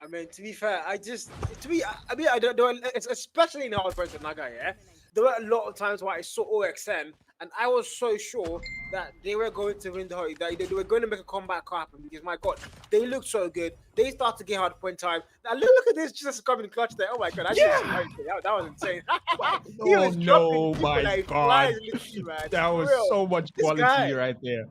I mean, to be fair, I don't, especially in the hardpoint of Naga, yeah. There were a lot of times where I saw OXN, and I was so sure that they were going to win the whole, that they were going to make a comeback happen, because my God, they looked so good. They started to get hardpoint time. Now look at this, just coming clutch there. Oh my God, that was insane. My God, that was so much quality right there.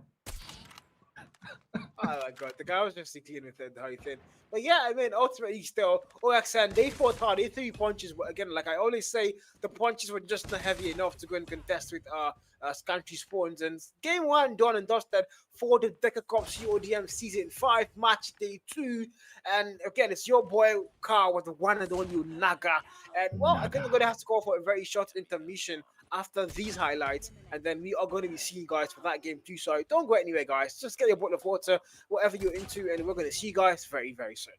Oh my god, the guy was just clean with it, the whole thing. But yeah, I mean, ultimately, still, OXN, they fought hard. They threw punches, but again, like I always say, the punches were just not heavy enough to go and contest with Scantry Spawns. And game one, done and dusted for the DECACUP CODM Season 5, Match Day 2. And again, it's your boy, Carl, with the one and only Naga. And well, I think we're going to have to go for a very short intermission after these highlights, and then we are going to be seeing you guys for that game too. So don't go anywhere, guys. Just get your bottle of water, whatever you're into, and we're going to see you guys very, very soon.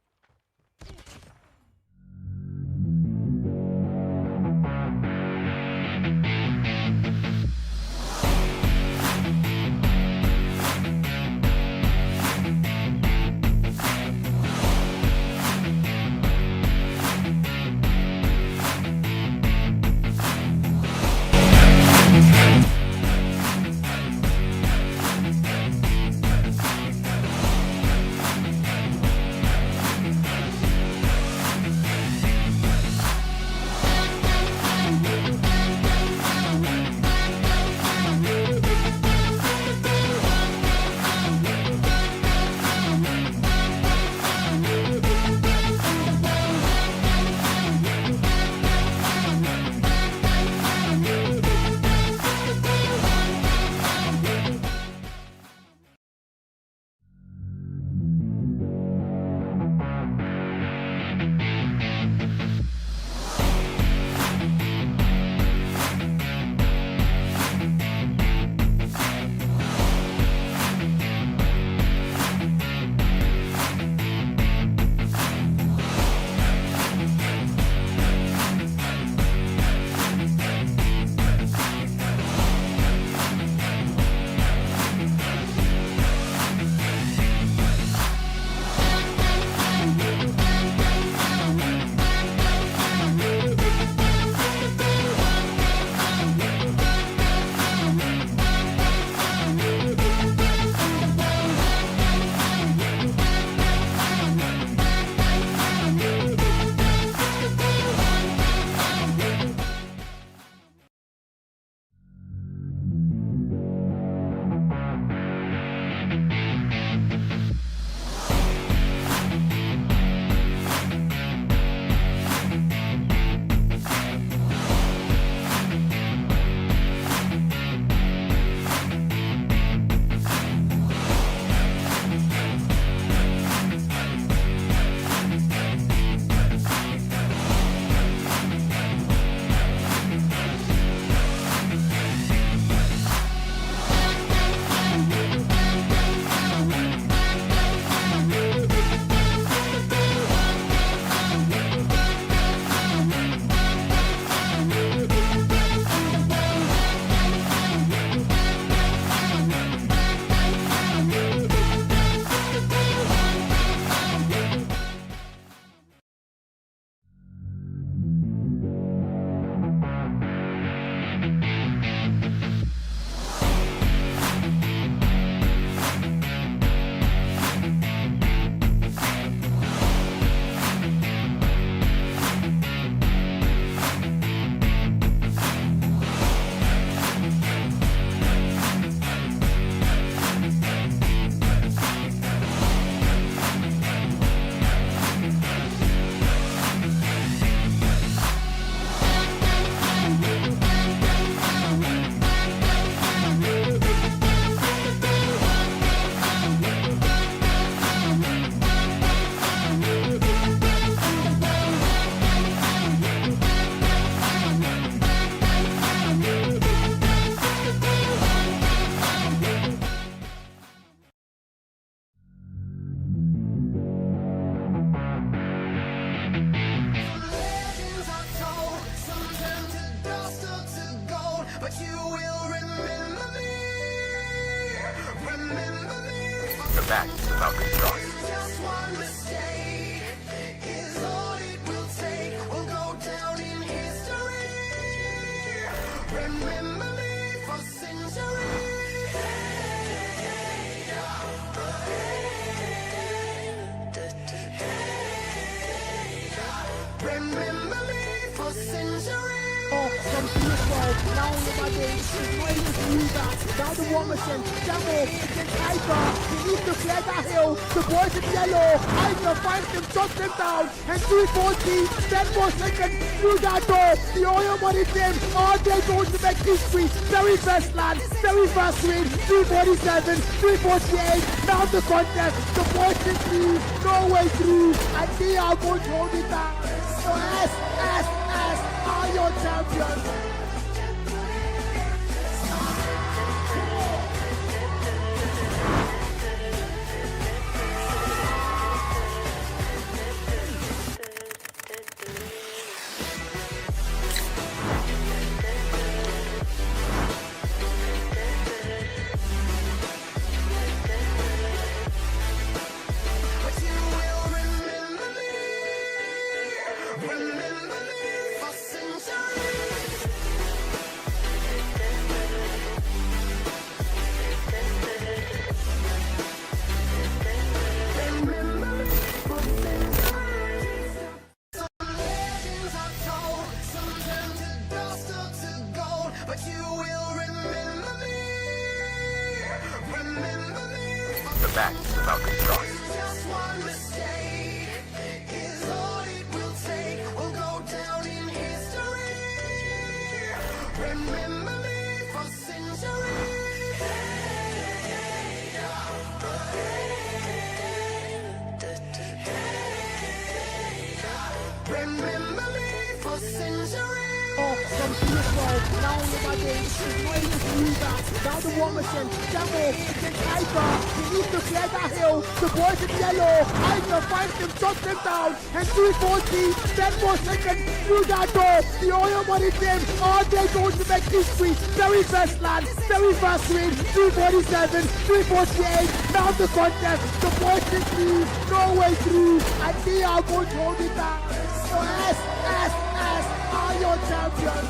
The match is about to start. Remember me for centuries. From PS12, now in my days, it's not able to use that. Now the Romerson, Demo, against Iker, he needs to clear that hill. The boys in yellow, Iker finds him, shuts him down, and 340, 10 more seconds through that door. The oil money team, all day going to make history. Very first land, very first win, 347, 348. Now the contest, the boys in three, no way through, and they are going to hold it down. So S are your champions. The back is about to cross. Just one mistake is all it will take. We'll go down in history. Remember me for Remember me for centuries. From PS12, now in my days, it's not able to use that. Now the Romerson, Demo, against Iker, he needs to clear that hill. The boys in yellow, Iker finds him, shuts him down, and 340, 10 more seconds through that door. The oil money team, all day going to make history. Very first land, very first win, 347, 348. Now the contest, the boys in three, no way through, and they are going to hold it down. So S are your champions.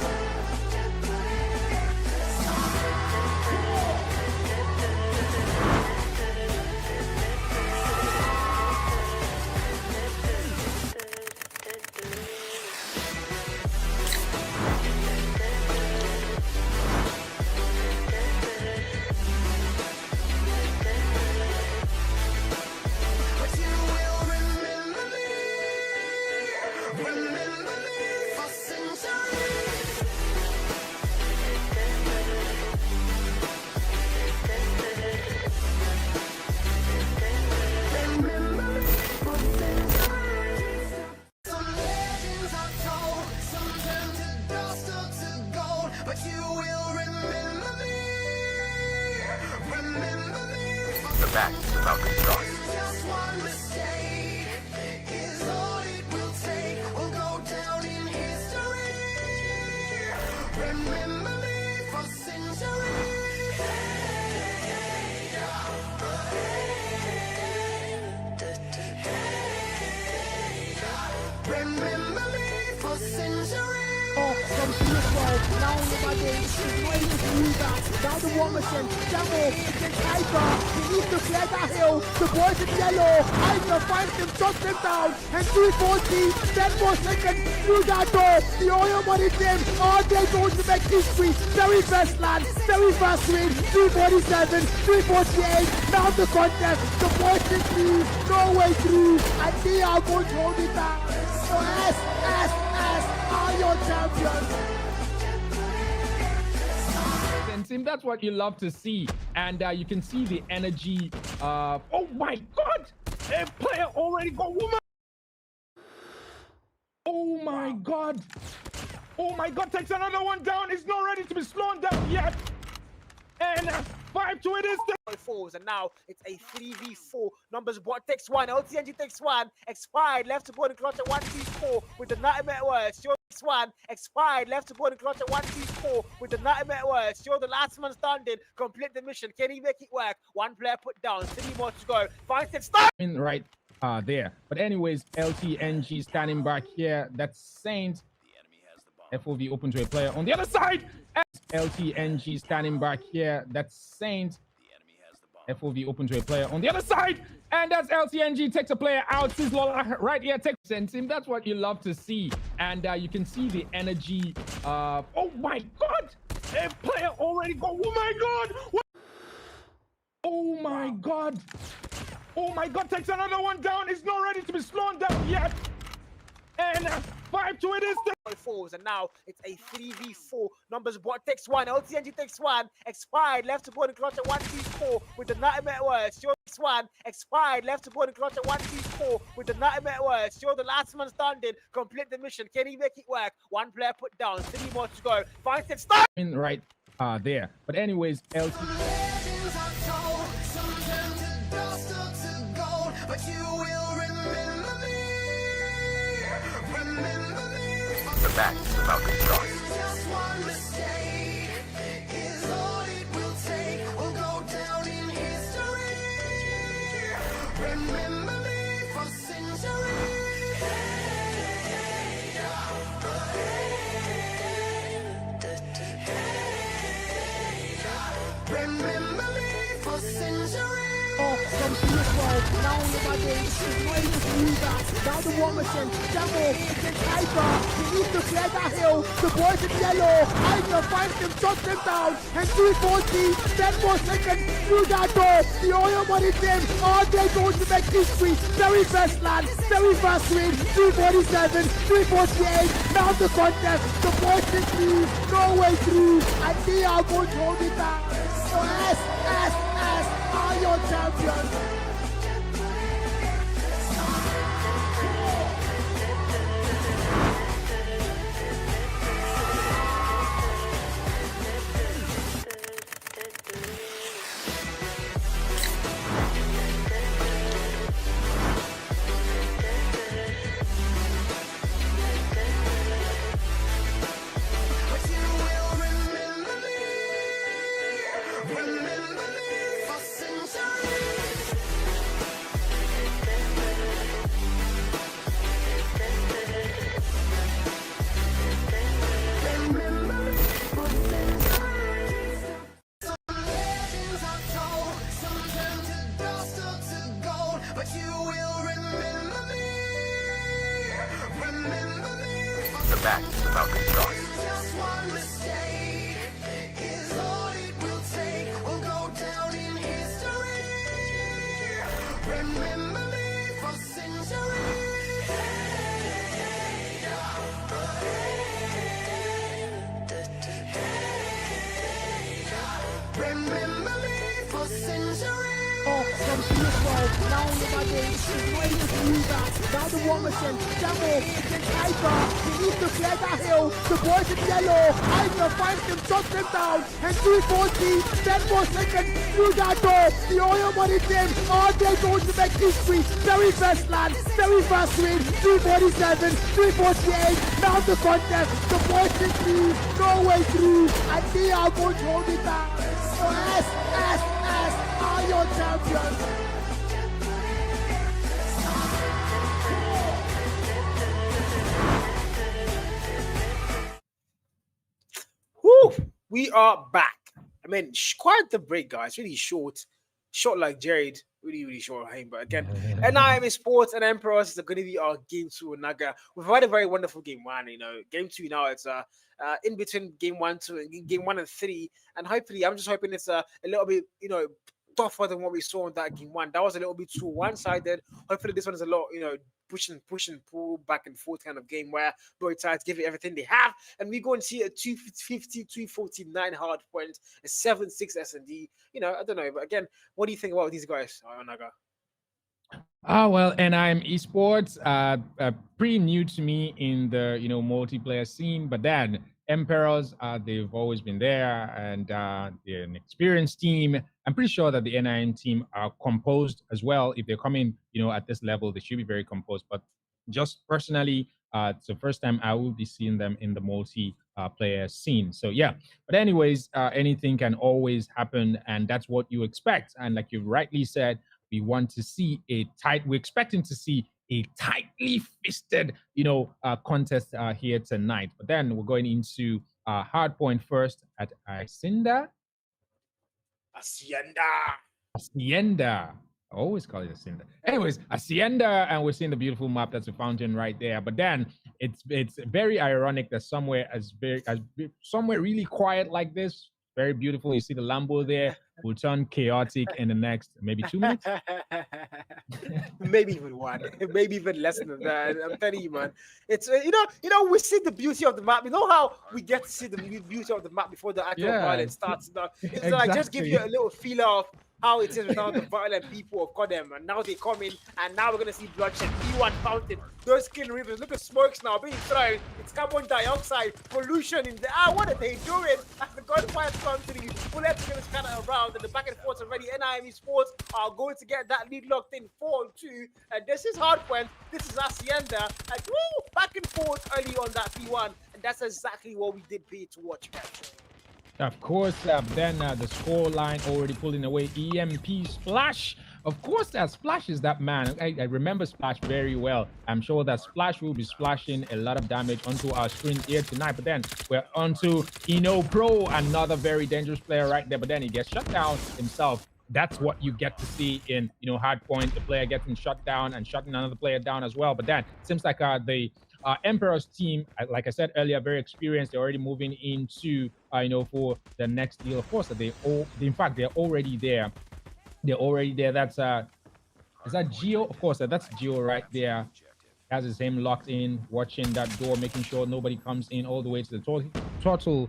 But you will remember me. Remember me for centuries. Remember me for centuries. Some legends are told, some turn to dust or to gold, but you will remember me. Remember me for The back is about to cross. just one mistake is all it will take. We'll go down in history. Remember me for centuries. Remember me for centuries. From PS12, now in my days, it's not able to use that. Now the Romerson, Demo, against Iker, he needs to clear that hill. The boys in yellow, Iker finds him, shuts him down, and 340, 10 more seconds through that door. The oil money team, all day going to make history. Very first land, very first win, 347, 348. Now the contest, the boys in three, no way through, and they are going to hold it down. So S are your champions. And Tim, that's what you love to see, and you can see the energy. Oh my God! A player already got woman. Oh my God! Oh my God! Takes another one down. It's not ready to be slowed down yet. And 5 to it is. Fours, and now it's a 3v4. Numbers what takes one, LTNG takes one, expired, left to go in clutch at 1v4 with the nightmare words. You're takes one, expired, left to go in clutch at 1v4 with the nightmare words. You're the last man standing, complete the mission. Can he make it work? One player put down, 3 more to go. 5 steps start. Right there. But anyways, LTNG standing back here. That's Saint. The enemy has the bomb. FOV open to a player on the other side. LTNG standing back here. That's Saint. The enemy has the bomb. FOV open to a player on the other side. And that's LTNG takes a player out. Sizzler right here takes him. That's what you love to see. And you can see the energy. Oh my God! A player already go. Oh my God! What? Oh my God! Oh my God! Takes another one down. It's not ready to be slowed down yet. And 5 to it is. Fours, and now it's a 3v4. Numbers what takes one, LTNG takes one, expired, left to go and clutch at 1v4 with the nightmare words. Still takes one, expired, left to go and clutch at 1v4 with the nightmare words. Still the last man standing, complete the mission. Can he make it work? One player put down, 3 more to go. Finds it, start! Right there. But anyways, Legends are told, some turn to dust or to gold, but you will remember me. Remember me. The match is about to start. Just one mistake is all it will take. We'll go down in history. Remember me for centuries. Remember me for centuries. From PS12, now nobody is not able to use that. Now the War Machine, Demo, against Hyper, he needs to clear that hill. The boys in yellow, Hyper finds him, shuts him down, and 340, 10 more seconds through that door. The oil money team, all they going to make history. Very first land, very first win, 347, 348, now the contest, the boys in lead, no way through, and they are going to hold it down. So S are your champions. But you will remember me. Remember me for centuries. Remember me for centuries. Some legends are told, some turn to dust or to gold, but you will remember me. Remember me for The match is about to start. just one mistake is all it will take. We'll go down in history. Remember me for centuries. Remember me for centuries. From PS12, now nobody is not able to use that. Now the War Machine, Demo, against Hyper, he needs to clear that hill. The boys in yellow, Hyper finds him, shuts him down, and 340, 10 more seconds through that door. The oil money team, all they going to make history. Very first land, very first win, 347, 348, now the contest, the boys in lead, no way through, and they are going to hold it down. So S are your champions. Woo! We are back. I mean, quite the break, guys. Really short like Jared. Really short him. But again, NIM Sports and Emperors are going to be our game 2 Naga. We've had a very wonderful game 1. You know, game 2 now it's in between game 1 to game 1 and 3, and hopefully, I'm just hoping it's a little bit tougher than what we saw in that game 1. That was a little bit too one-sided. Hopefully, this one is a lot push and pull back and forth kind of game where both sides give it everything they have, and we go and see a 250, 249 hard point, a 7-6 S&D. I don't know, but again, what do you think about these guys, Naga? Well, and I'm esports, pretty new to me in the multiplayer scene, but then Emperors, they've always been there, and they're an experienced team. I'm pretty sure that the NIM team are composed as well. If they're coming, at this level, they should be very composed. But just personally, it's the first time I will be seeing them in the multi-player scene. So yeah, but anyways, anything can always happen, and that's what you expect. And like you rightly said, we're expecting to see a tightly fisted, contest here tonight. But then we're going into hard point first at Hacienda. I always call it a cinder. Anyways, Hacienda, and we're seeing the beautiful map. That's a fountain right there. But then it's very ironic that somewhere somewhere really quiet like this, very beautiful. You see the Lambo there will turn chaotic in the next maybe 2 minutes. Maybe even one, maybe even less than that. I'm telling you, man. It's we see the beauty of the map. You know how we get to see the beauty of the map before the actual Yeah. violence starts. It's like just give you a little feeler of how it is without the violent people of CODM, and now they come in, and now we're gonna see bloodshed. P1 fountain, those killing rivers. Look at smokes now being thrown. It's carbon dioxide, pollution in the air. What are they doing? As the gunfire comes to the bullets are gonna scatter around, and the back and forth already. NIME Sports are going to get that lead locked in 4-2, and this is Hardpoint. This is Hacienda, and woo, back and forth early on that P1, and that's exactly what we did pay to watch. Of course, then the score line already pulling away. EMP Splash. Of course, that Splash is that man. I remember Splash very well. I'm sure that Splash will be splashing a lot of damage onto our screen here tonight. But then we're onto Eno Pro, another very dangerous player right there. But then he gets shut down himself. That's what you get to see in Hardpoint. The player getting shut down and shutting another player down as well. But then it seems like the Emperor's team, like I said earlier, very experienced. They're already moving into, for the next deal. Of course, in fact, they're already there. They're already there. That's is that Geo? Of course, that's Geo right there. Has his aim locked in, watching that door, making sure nobody comes in all the way to the total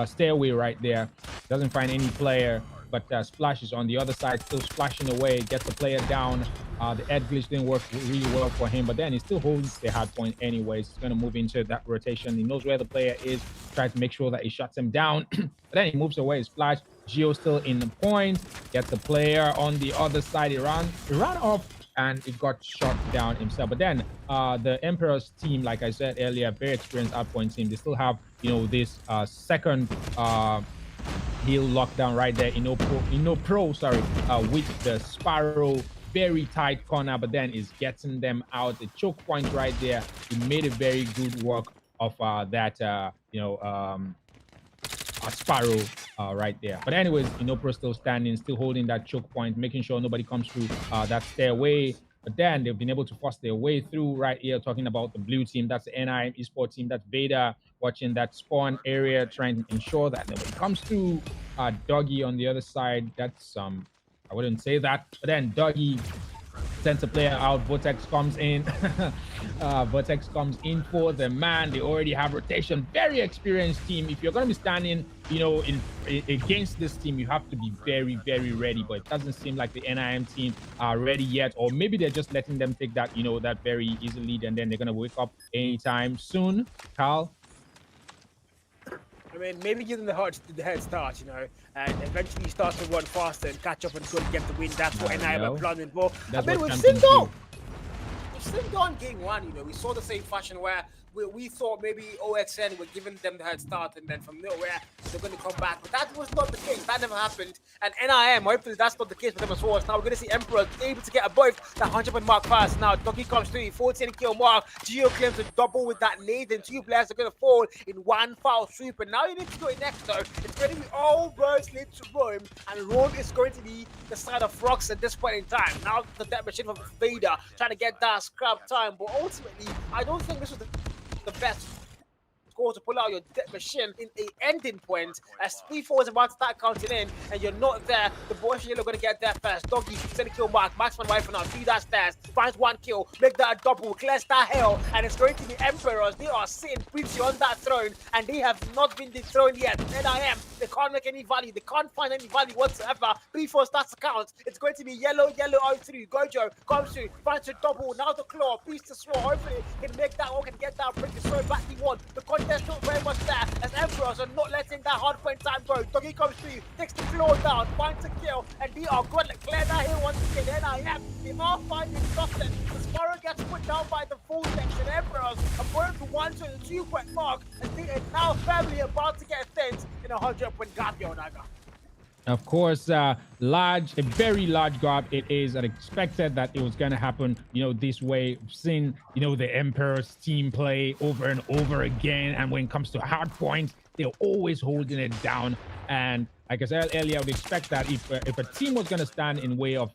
stairway right there. Doesn't find any player. But Splash is on the other side, still splashing away, gets the player down. The Ed glitch didn't work really well for him, but then he still holds the hard point anyways. He's going to move into that rotation. He knows where the player is, tries to make sure that he shuts him down. But then he moves away. Splash, Geo still in the point, gets the player on the other side. He ran off, and it got shot down himself. But then the Emperor's team, like I said earlier, very experienced outpoint team. They still have, this second heal lockdown right there. Eno Pro, with the Sparrow, very tight corner, but then is getting them out. The choke point right there. He made a very good work of that, Sparrow right there. But anyways, Eno Pro still standing, still holding that choke point, making sure nobody comes through that stairway. But then they've been able to force their way through right here, talking about the blue team. That's the NIM esports team. That's Vader watching that spawn area, trying to ensure that nobody comes through. Doggy on the other side. That's I wouldn't say that. But then Doggy sends a player out. Vortex comes in. Vortex comes in for the man. They already have rotation. Very experienced team. If you're going to be standing, against this team, you have to be very, very ready. But it doesn't seem like the NIM team are ready yet. Or maybe they're just letting them take that, that very easy lead, and then they're going to wake up anytime soon. Carl? I mean, maybe give them the head start, and eventually start to run faster and catch up and go and get the win. That's what NIM are planning for. I mean, we've seen on game one, we saw the same fashion where we thought maybe OXN were giving them the head start, and then from nowhere they're going to come back. But that was not the case. That never happened. And NIM, hopefully that's not the case for them as well. So now we're going to see Emperor able to get above the 100 mark fast. Now Doggy comes through, 14 kill mark. Geo claims to double with that nade, and 2 players are going to fall in one foul sweep. And now you need to go next though. It's going to be all birds need to roam, and roam is going to be the side of rocks at this point in time. Now the death machine from Vader trying to get that scrap time, but ultimately I don't think this was the best score to pull out your death machine in a ending point. As P4 is about to start counting in and you're not there, the boys are going to get there first. Doggy, send a kill mark, Maxman rifle now, 3 that stairs, finds 1 kill, make that a double, clears that hell, and it's going to be Emperors. They are sitting pretty on that throne, and they have not been dethroned yet. NIM, they can't make any value, they can't find any value whatsoever. P4 starts to count, it's going to be yellow out through. Gojo comes through, finds a double, now the claw, piece to swore, hopefully can make that one, can get that break, the back he won. The contest not very much there, as Emperors are not letting that hard point time go. Doggy comes through, takes the claw down, finds a kill, and they are going to clear that hill once again. NIM, they are finding something. The Sparrow gets put down by the full section. Emperors are going to 1 to the 2 point mark, and they are now firmly about to get things in 100 point gap here, Naga. Of course, a very large gap. It is unexpected that it was going to happen, this way. We've seen, the Emperor's team play over and over again. And when it comes to hard points, they're always holding it down. And like I said earlier, I would expect that if a team was going to stand in way of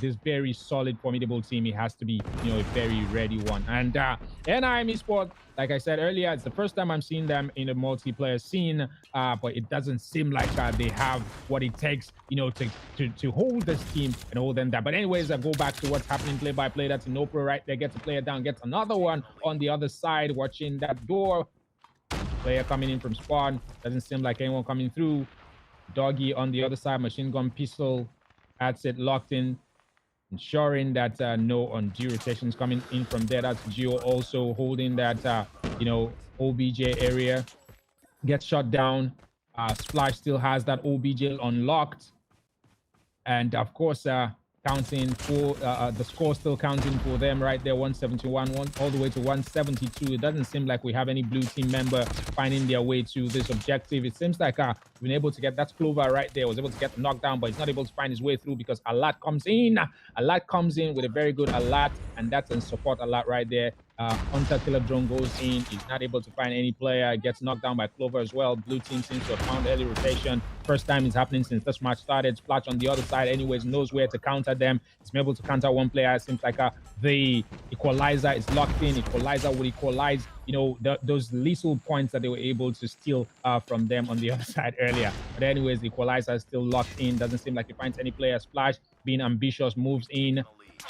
this very solid, formidable team, it has to be, a very ready one. And NIM Esports, like I said earlier, it's the first time I'm seeing them in a multiplayer scene, but it doesn't seem like they have what it takes, to hold this team and hold them down. But anyways, I go back to what's happening play by play. That's Inopro right there. Gets a player down, gets another one on the other side, watching that door. Player coming in from spawn. Doesn't seem like anyone coming through. Doggy on the other side, machine gun pistol. That's it, locked in. Ensuring that no undue rotations coming in from there. That's Geo also holding that, OBJ area. Gets shot down. Splash still has that OBJ unlocked. And of course, counting for the score still counting for them right there, 171 all the way to 172. It doesn't seem like we have any blue team member finding their way to this objective. It seems like we've been able to get that Clover right there, was able to get the knockdown, but he's not able to find his way through because Alat comes in. Alat comes in with a very good Alat, and that's a support Alat right there. Hunter Killer Drone goes in. He's not able to find any player. Gets knocked down by Clover as well. Blue team seems to have found early rotation. First time it's happening since this match started. Splash on the other side anyways knows where to counter them. He's able to counter one player. It seems like the equalizer is locked in. Equalizer would equalize, those lethal points that they were able to steal from them on the other side earlier. But anyways, the equalizer is still locked in. Doesn't seem like he finds any player. Splash being ambitious moves in.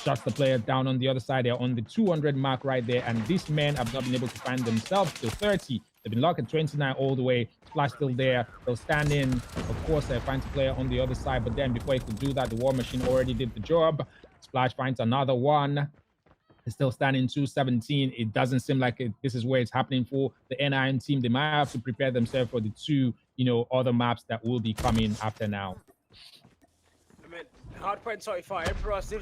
Shuts the player down on the other side. They're on the 200 mark right there, and these men have not been able to find themselves till 30. They've been locked at 29 all the way. Splash still there. They'll stand in. Of course, they find a player on the other side, but then before he could do that, the War Machine already did the job. Splash finds another one. He's still standing 217. It doesn't seem like this is where it's happening for the NIM team. They might have to prepare themselves for the two, other maps that will be coming after now. I mean, Hardpoint 35, Emperors,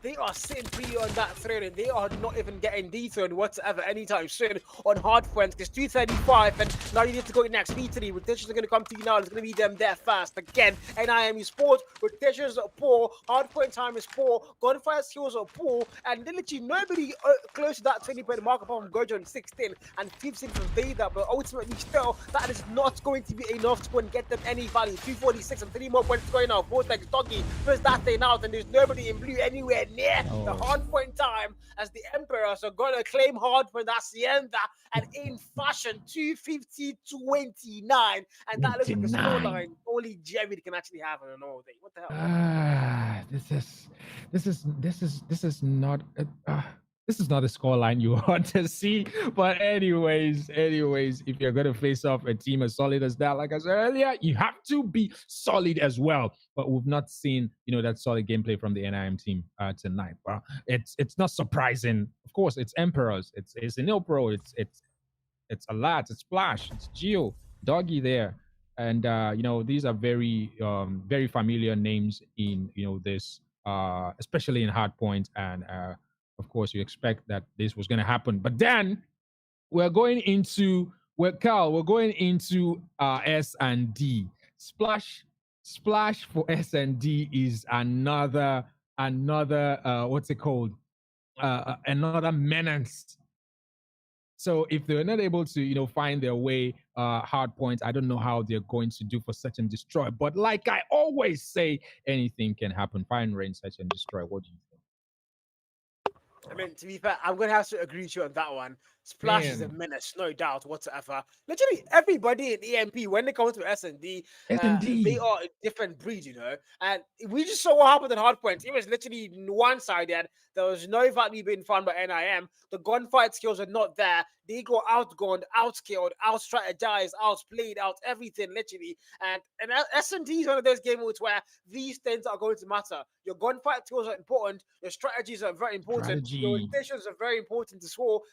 they are sitting pretty on that throne, and they are not even getting dethroned whatsoever anytime soon on Hardpoint. It's 235, and now you need to go next V3. Rotations are going to come to you now. It's going to be them there fast. Again, NIM Sports, rotations are poor, Hardpoint time is poor, gunfire skills are poor, and literally nobody close to that 20-point mark apart from Gojo on 16, and keeps in Vader, but ultimately still, that is not going to be enough to go and get them any value. 246 and 3 more points going now. Vortex, Doggy, first that thing out, and there's nobody in blue anywhere near the hardpoint time, as the Emperors are gonna claim hardpoint Hacienda, and in fashion 250-29, and that looks like a scoreline only Jerry can actually have on a normal day. What the hell? This is not a scoreline you want to see. But anyways, if you're going to face off a team as solid as that, like I said earlier, you have to be solid as well. But we've not seen, that solid gameplay from the NIM team tonight. Well, it's not surprising. Of course, it's Emperors. It's Inopro. It's Alat. It's Splash. It's Geo. Doggy there. And, these are very, very familiar names in, this, especially in Hardpoint. And, of course, you expect that this was going to happen. But then we're going into S and D. Splash for S and D is another what's it called? Another menace. So if they're not able to, find their way hard points, I don't know how they're going to do for Search and Destroy. But like I always say, anything can happen. Fire and range, Search and Destroy. What do you think? I mean, to be fair, I'm going to have to agree with you on that one. Splash is a menace, no doubt whatsoever. Literally, everybody in EMP, when they come to S&D, they are a different breed, And we just saw what happened in Hardpoint. It was literally one-sided. There was no value being found by NIM. The gunfight skills are not there. They got outgunned, outskilled, out-strategized, outplayed, out everything, literally. And S&D is one of those game modes where these things are going to matter. Your gunfight skills are important. Your strategies are very important. Your rotations are very important as well.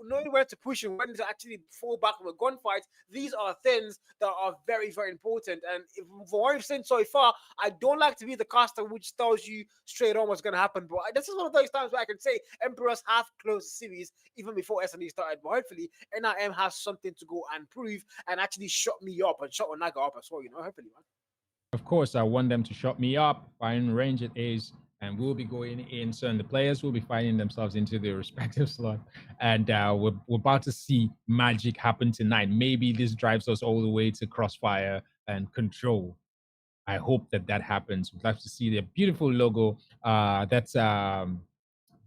Knowing where to push and when to actually fall back from a gunfight. These are things that are very, very important. And for what I've seen so far, I don't like to be the caster which tells you straight on what's going to happen. But this is one of those times where I can say Emperors have closed the series even before S&D started. But hopefully, NIM has something to go and prove and actually shut me up and shut Onaga up as well. Hopefully, man. Of course, I want them to shut me up. Firing range it is. And we'll be going in. So the players will be finding themselves into their respective slot. And we're about to see magic happen tonight. Maybe this drives us all the way to Crossfire and control. I hope that that happens. We'd like to see the beautiful logo. That's the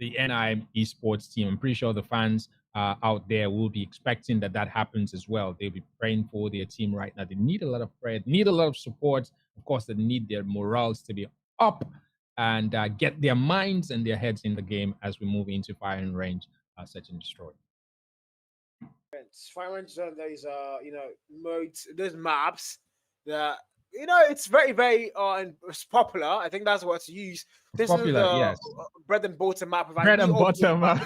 NI esports team. I'm pretty sure the fans out there will be expecting that that happens as well. They'll be praying for their team right now. They need a lot of prayer, need a lot of support. Of course, they need their morals to be up and get their minds and their heads in the game as we move into firing range, search and destroy. Fire range on those modes, those maps that it's very very and it's popular. I think that's what's used. This Popular, is the yes. bread and butter map. Bread and butter, man.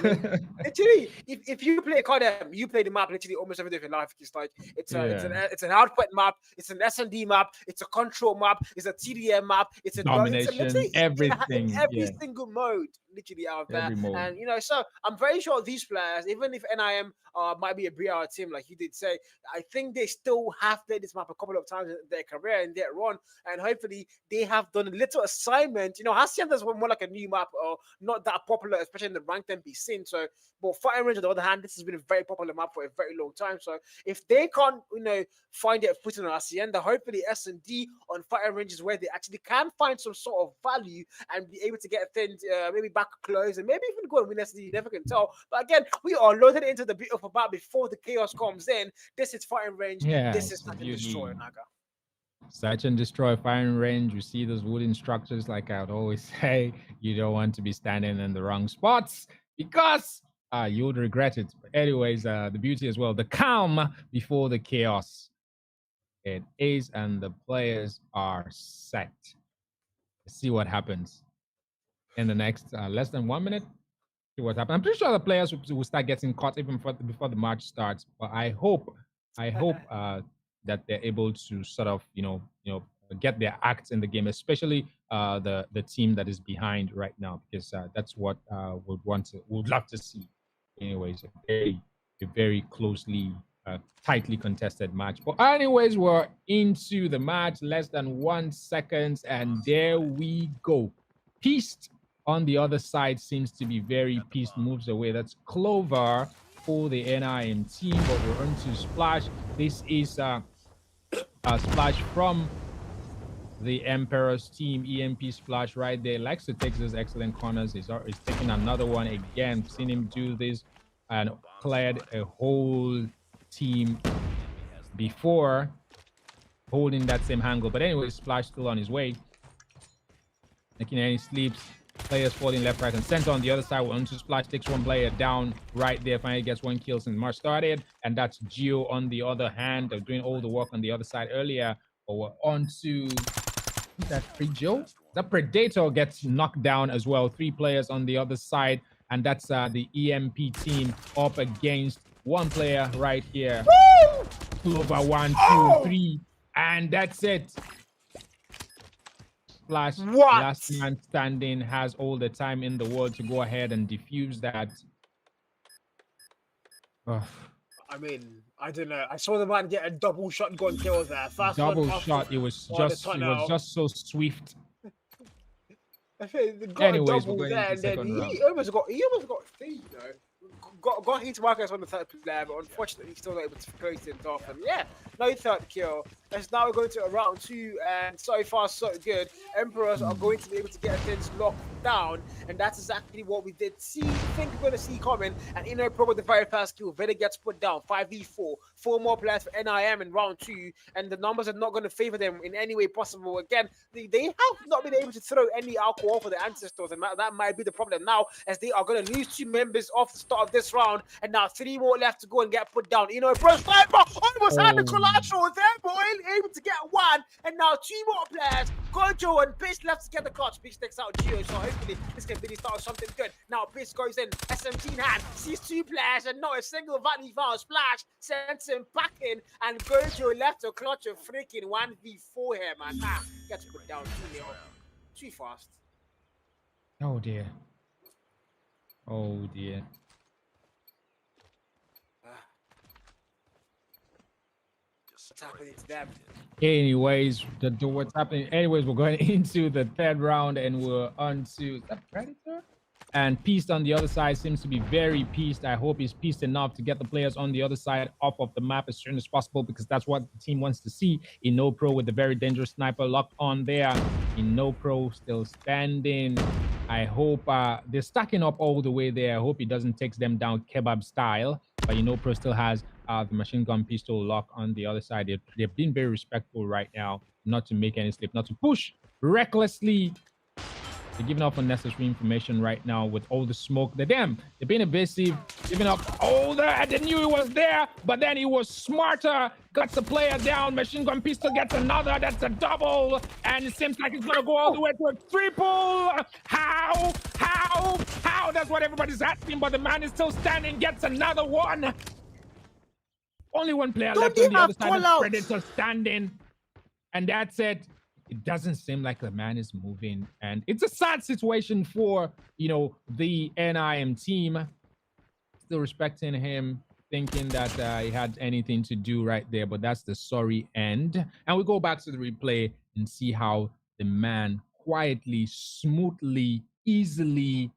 Literally, if you play CODM, you play the map literally almost every day of your life. It's like it's an output map, it's an S&D map, it's a control map, it's a TDM map, it's a domination, everything, every single mode literally out there. And so I'm very sure these players, even if NIM might be a BR team, like you did say, I think they still have played this map a couple of times in their career and their run, and hopefully they have done a little assignment. Hacienda's more like a new map, or not that popular, especially in the ranked NP scene. So, but Fighting Range on the other hand, this has been a very popular map for a very long time. So if they can't, find their footing on Hacienda, hopefully S&D on Fighting Range is where they actually can find some sort of value and be able to get things maybe back close and maybe even go and win S&D. You never can tell. But again, we are loaded into the beautiful map before the chaos comes in. This is Fighting Range. Yeah, this is Search and Destroy, Naga. Search and destroy, firing range. You see those wooden structures, like I would always say, you don't want to be standing in the wrong spots because you would regret it. But anyways, the beauty as well, the calm before the chaos. It is, and the players are set. Let's see what happens in the next less than 1 minute. See what happens. I'm pretty sure the players will start getting caught even before the match starts. But I hope that they're able to sort of get their acts in the game, especially the team that is behind right now, because that's what would love to see. Anyways, a very closely tightly contested match. But anyways, we're into the match, less than 1 second, and there we go. Peast on the other side seems to be very Peast moves away. That's Clover for the NIM team, but we're on to Splash. This is Splash from the Emperor's team. EMP Splash right there. Likes to take those excellent corners. He's taking another one again. Seen him do this and cleared a whole team before holding that same angle. But anyway, Splash still on his way. Making any sleeps. Players falling left, right, and center on the other side. Onto Splash takes one player down right there. Finally gets 1 kill since the match started. And that's Gio on the other hand. They're doing all the work on the other side earlier. But we're on to... Is that Gio? The Predator gets knocked down as well. 3 players on the other side. And that's the EMP team up against 1 player right here. Clover 1, 2, 3. And that's it. Splash, last man standing, has all the time in the world to go ahead and defuse that. Ugh. I mean, I don't know. I saw the man get a double shotgun kill there. Double shot. It was just so swift. I think they got a double there, and then he almost got 3, got hit markers on the third player, but unfortunately he's still not able to close things off. And yeah, no third kill. As now we're going to round 2, and so far so good. Emperors are going to be able to get things locked down, and that's exactly what we did think we're going to see coming. And probably the very first kill, Veda gets put down 5v4, 4 more players for NIM in round 2, and the numbers are not going to favor them in any way possible. Again, they have not been able to throw any alcohol for the ancestors, and that might be the problem now, as they are going to lose 2 members off the start of this round, and now 3 more left to go and get put down. Bro, Sniper almost had the collateral there, but able to get 1, and now 2 more players. Gojo and Bish left to get the clutch. Bish takes out Gio, so hopefully this can really start with something good. Now Bish goes in, SMG in hand, sees 2 players, and not a single Valley Val Splash, sends him back in, and Gojo left to clutch a freaking 1v4 here, man. Gets put down 2-0. Too fast. Oh dear. Oh dear. What's happening to them? Anyways, what's happening? Anyways, we're going into the 3rd round, and we're on to... Is that Predator? And Peace on the other side seems to be very peaced. I hope he's peaced enough to get the players on the other side off of the map as soon as possible, because that's what the team wants to see. No Pro with the very dangerous sniper locked on there. No Pro still standing. I hope they're stacking up all the way there. I hope he doesn't take them down kebab style. But Pro still has the machine gun pistol lock on the other side. They've been very respectful right now, not to make any slip, not to push recklessly. They're giving up unnecessary information right now with all the smoke. They're being evasive, giving up all that. They knew he was there, but then he was smarter. Got the player down. Machine gun pistol gets another. That's a double. And it seems like it's going to go all the way to a triple. How? That's what everybody's asking, but the man is still standing, gets another one. Only one player left on the other side of Predator standing. And that's it. It doesn't seem like the man is moving, and it's a sad situation for the NIM team. Still respecting him, thinking that he had anything to do right there, but that's the sorry end. And we go back to the replay and see how the man quietly, smoothly, easily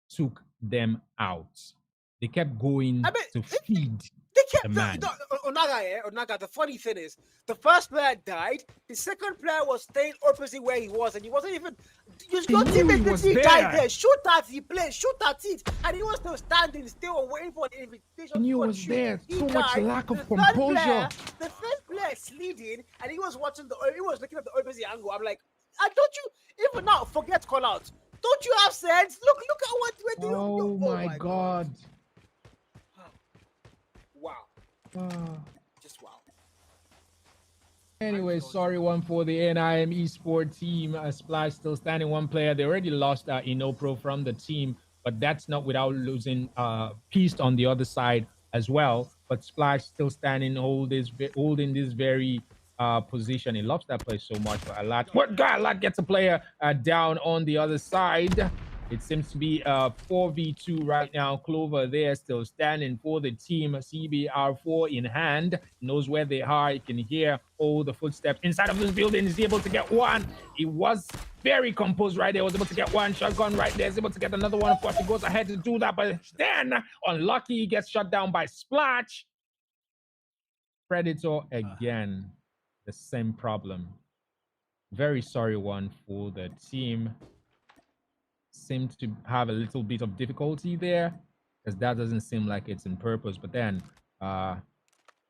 took them out. They kept going to feed. They kept the man. Onaga, the funny thing is, the first player died, the second player was staying opposite where he was, and he wasn't even. Your teammate literally died there. Shoot at the plane, shoot at it, and he was still standing still waiting for the invitation. He knew he was there. So much lack of composure. The first player is leading, and he was looking at the opposite angle. I'm like, don't you even now forget call out? Don't you have sense? Look at what we're doing. Oh my God. Wow. Just wow. Anyway, sorry one for the NIM eSport team. Splash still standing, one player. They already lost Inopro from the team, but that's not without losing Peace on the other side as well. But Splash still standing, holding this very position. He loves that play so much. But Alat gets a player down on the other side. It seems to be 4v2 right now. Clover there still standing for the team. CBR4 in hand. Knows where they are. He can hear all the footsteps inside of this building. Is able to get one. He was very composed right there. Was able to get one shotgun right there. Is able to get another one. Of course, he goes ahead to do that. But then, unlucky, he gets shot down by Splash. Predator again. The same problem. Very sorry one for the team. Seemed to have a little bit of difficulty there, because that doesn't seem like it's in purpose. But then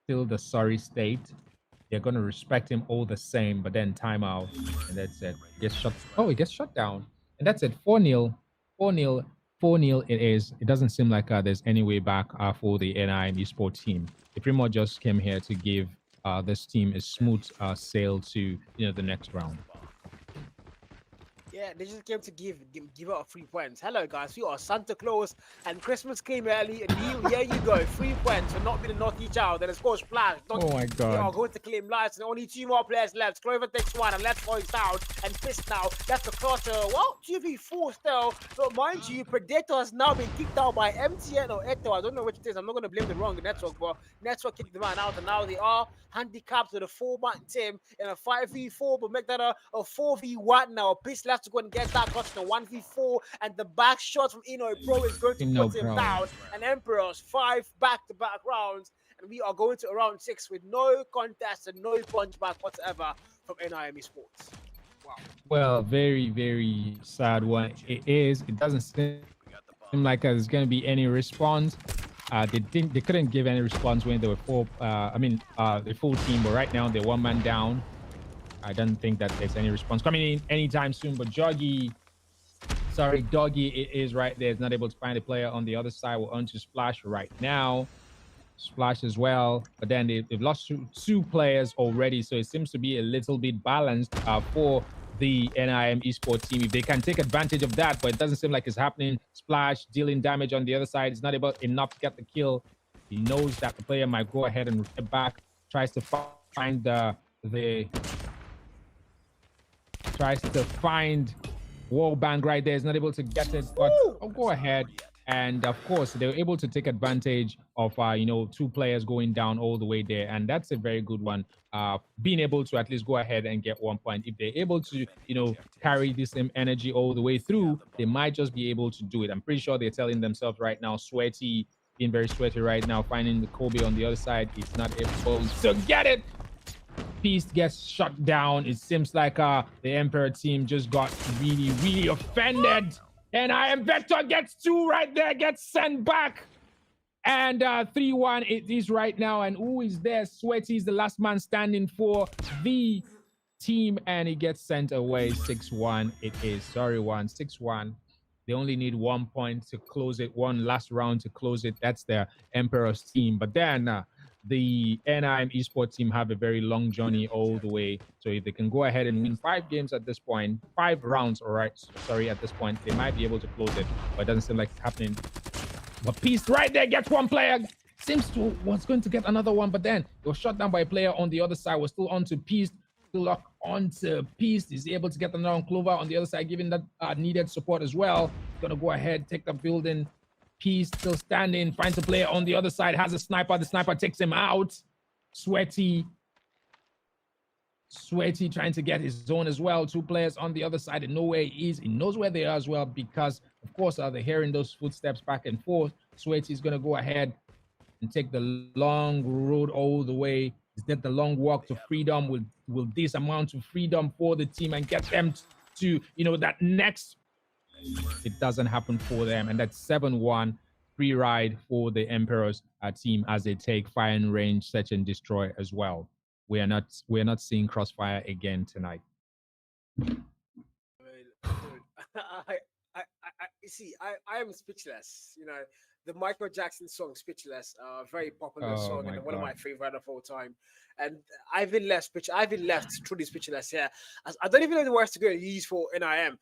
still the sorry state. They're going to respect him all the same, but then timeout, and that's it. He gets shut down, and that's it. 4-0 it is. It doesn't seem like there's any way back for the NIM eSport team. They pretty much just came here to give this team a smooth sail to the next round. Yeah, they just came to give out 3 points. Hello, guys. We are Santa Claus, and Christmas came early, and here you go. 3 points for not being a naughty child. And of course, Splash. Oh my God. They are going to claim lives, and only 2 more players left. Clover takes 1, and Let's Go is down. And Fist now. That's the clutcher. Well, 2v4 still. But mind you, Predator has now been kicked out by MTN or Eto. I don't know which it is. I'm not going to blame the wrong network, but network kicked the man out, and now they are handicapped with a 4-man team in a 5v4, but make that a 4v1 now. Peace left to go and get that clutch in a 1v4, and the back shot from Ino Pro is going to put him down. And Emperor's 5 back-to-back rounds, and we are going to round 6 with no contest and no punch back whatsoever from NIM Esports. Wow. Well, very, very sad one. It is. It doesn't seem like there's going to be any response. They couldn't give any response when they were the full team, but right now they're 1-man down. I don't think that there's any response coming in anytime soon. But Doggy is right there. Is not able to find a player on the other side. We're on to Splash right now. Splash as well, but then they've lost two players already, so it seems to be a little bit balanced for the NIM eSport team. If they can take advantage of that, but it doesn't seem like it's happening. Splash dealing damage on the other side. It's not enough to get the kill. He knows that the player might go ahead and get back. Tries to find wall bang right there. Is not able to get it, but go ahead. And of course, they were able to take advantage of two players going down all the way there, and that's a very good one. Being able to at least go ahead and get 1 point. If they're able to carry this same energy all the way through, they might just be able to do it. I'm pretty sure they're telling themselves right now, sweaty, being very sweaty right now, finding the Kobe on the other side. He's not able to get it. Beast gets shut down. It seems like the Emperor team just got really, really offended. And Vector gets 2 right there, gets sent back. And 3-1 it is right now. And who is there? Sweaty is the last man standing for the team. And he gets sent away. 6-1 it is. Sorry, 6-1. They only need 1 point to close it. One last round to close it. That's their Emperor's team. But then the NIM esports team have a very long journey all the way. So if they can go ahead and win 5 games at this point, 5 rounds, all right, sorry, at this point, they might be able to close it. But it doesn't seem like it's happening. But Peace right there gets 1 player. Seems to was going to get another one, but then it was shot down by a player on the other side. Was still on to Peace. Still locked onto Peace. Is able to get another Clover on the other side, giving that needed support as well. Gonna go ahead, take the building. Peace still standing, finds a player on the other side, has a sniper. The sniper takes him out. Sweaty trying to get his zone as well. 2 players on the other side and know where he is. He knows where they are as well because, of course, they're hearing those footsteps back and forth. Sweaty is going to go ahead and take the long road all the way. Is that the long walk to freedom? Will this amount to freedom for the team and get them to, that next? It doesn't happen for them. And that's 7-1 free ride for the Emperor's team as they take fire and range, search and destroy as well. We are not seeing Crossfire again tonight. I am speechless. The Michael Jackson song "Speechless," very popular song and one of my favorite of all time. And I've been left truly speechless here. I don't even know the words to go and use for NIM.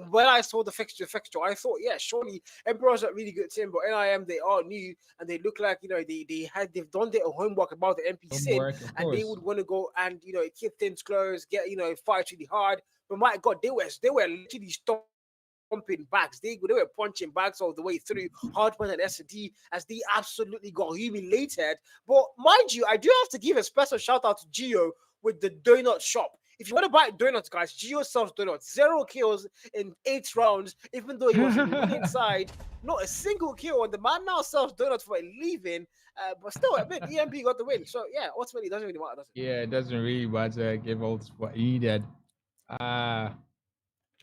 When I saw the fixture, I thought, yeah, surely Emperor's a really good team, but NIM, they are new and they look like they've done their homework about the NPC and they would want to go and keep things close, get fight really hard. But my God, they were literally stomping backs. They were punching backs all the way through Hardman and SD as they absolutely got humiliated. But mind you, I do have to give a special shout out to Gio with the donut shop. If you want to buy donuts, guys, Gio sells donuts. 0 kills in 8 rounds, even though he was on the winning side. Not a single kill, and the man now sells donuts for a living. But still, I mean, EMP got the win. So, yeah, ultimately, it doesn't really matter, does it? Yeah, it doesn't really matter. Give all what he needed.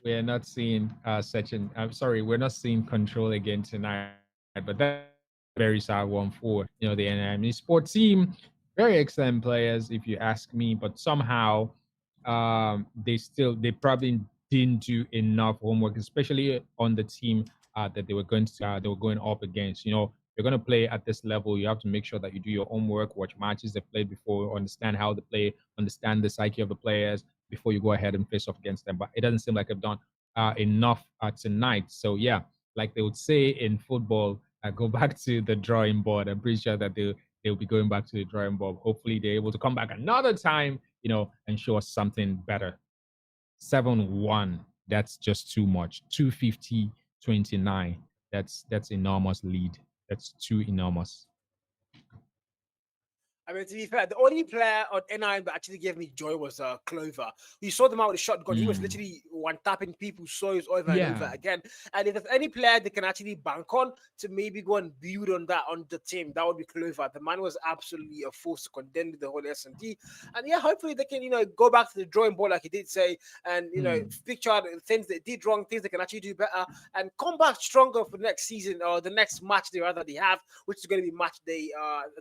We are not seeing we're not seeing Control again tonight. But that's a very sad one for, the NIM Sport team. Very excellent players, if you ask me, but somehow they probably didn't do enough homework, especially on the team that they were going up against. You're going to play at this level. You have to make sure that you do your homework, watch matches they played before, understand how they play, understand the psyche of the players before you go ahead and face off against them. But it doesn't seem like I've done enough tonight. So yeah, like they would say in football, go back to the drawing board. I'm pretty sure that they'll be going back to the drawing board. Hopefully they're able to come back another time, and show us something better. 7-1. That's just too much. 250-29. That's enormous lead. That's too enormous. I mean, to be fair, the only player on NIM that actually gave me joy was Clover. You saw them out with the shotgun. He was literally one-tapping people's souls over and over again. And if there's any player they can actually bank on to maybe go and build on that on the team, that would be Clover. The man was absolutely a force to contend with the whole S&D. And yeah, hopefully they can, go back to the drawing board like he did say, and, picture out the things they did wrong, things they can actually do better, and come back stronger for the next season or the next match they have, which is going to be match day.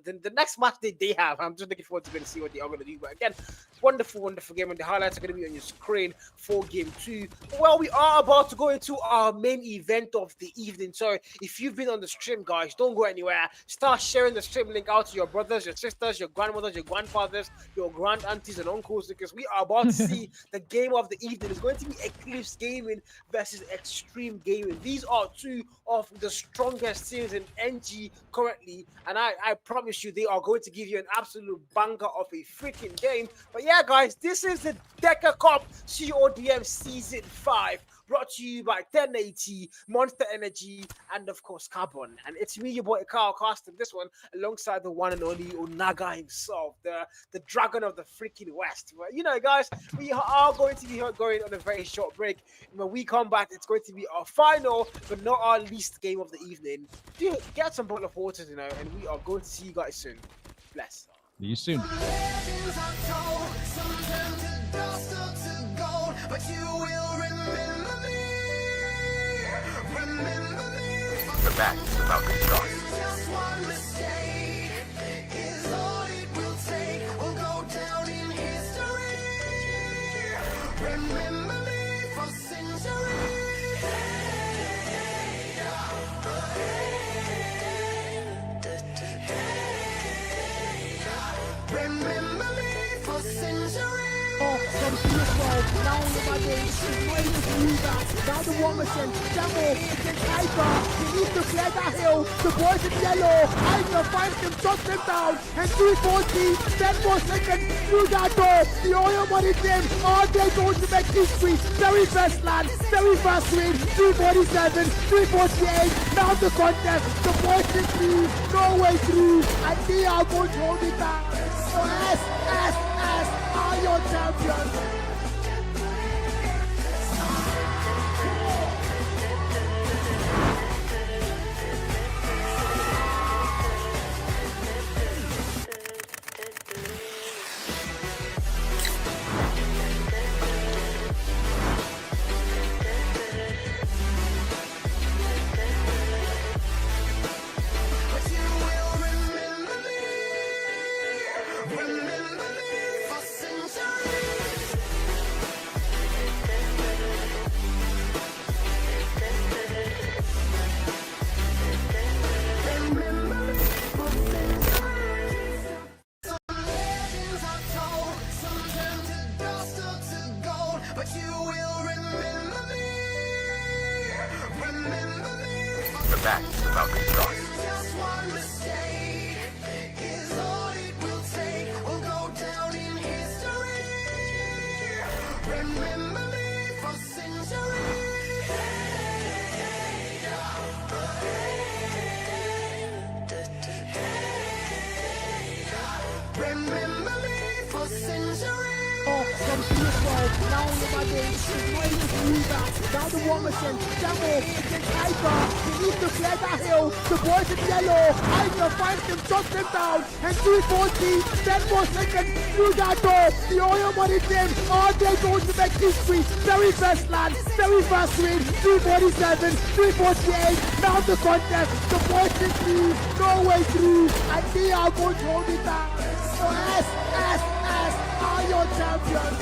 The next match they have. I'm just looking forward to see what they are going to do. But again, wonderful game, and the highlights are going to be on your screen for game 2. Well, we are about to go into our main event of the evening. So if you've been on the stream, guys, don't go anywhere. Start sharing the stream link out to your brothers, your sisters, your grandmothers, your grandfathers, your grand aunties and uncles, because we are about to see the game of the evening. It's going to be Eclipse Gaming versus Extreme Gaming. These are 2 of the strongest teams in NG currently, and I promise you they are going to give you an absolute banger of a freaking game. But yeah, guys, this is the DECACUP CODM Season 5. brought to you by 1080, Monster Energy, and of course Carbon. And it's me, your boy Carl casting this one alongside the one and only Onaga himself, the dragon of the freaking West. But you know, guys, we are going to be going on a very short break. And when we come back, it's going to be our final, but not our least game of the evening. Do get some bottle of water, you know, and we are going to see you guys soon. Bless. See you soon. Legends are told, some turn to dust or to gold, but you will remember me. Remember me. The match is about to start. Just one mistake is all it will take. We'll go down in history. Remember me for centuries. Remember me for centuries. From PS12, now on my day, she's not able to do that. Now the Womerson, Demo against Hyper. They need to clear that hill. The boys in yellow. Hyper finds them, shuts them down. And 340, 10 more seconds through that door. The oil money team are they going to make history? Very first land, very first win. 347, 348. Now the contest. The boys in lead, no way through. And they are going to hold it down. So S are your champions. But you will remember me. Remember me for centuries. Remember me for centuries. Some legends are told, some turn to dust or to gold, but you will remember me. Remember me for The match is about to start. just one mistake is all it will take. We'll go down in history. Remember me for centuries. Remember me for centuries. From PS12, now on my day, she's not able to do that. Now the Womerson, Demo against Hyper. They need to clear that hill. The boys in yellow. Hyper finds them, shuts them down. And 340, 10 more seconds through that door. The oil money team are they going to make history? Very first land, very first win. 347, 348. Now the contest. The boys in lead, no way through. And they are going to hold it down. So S are your champions.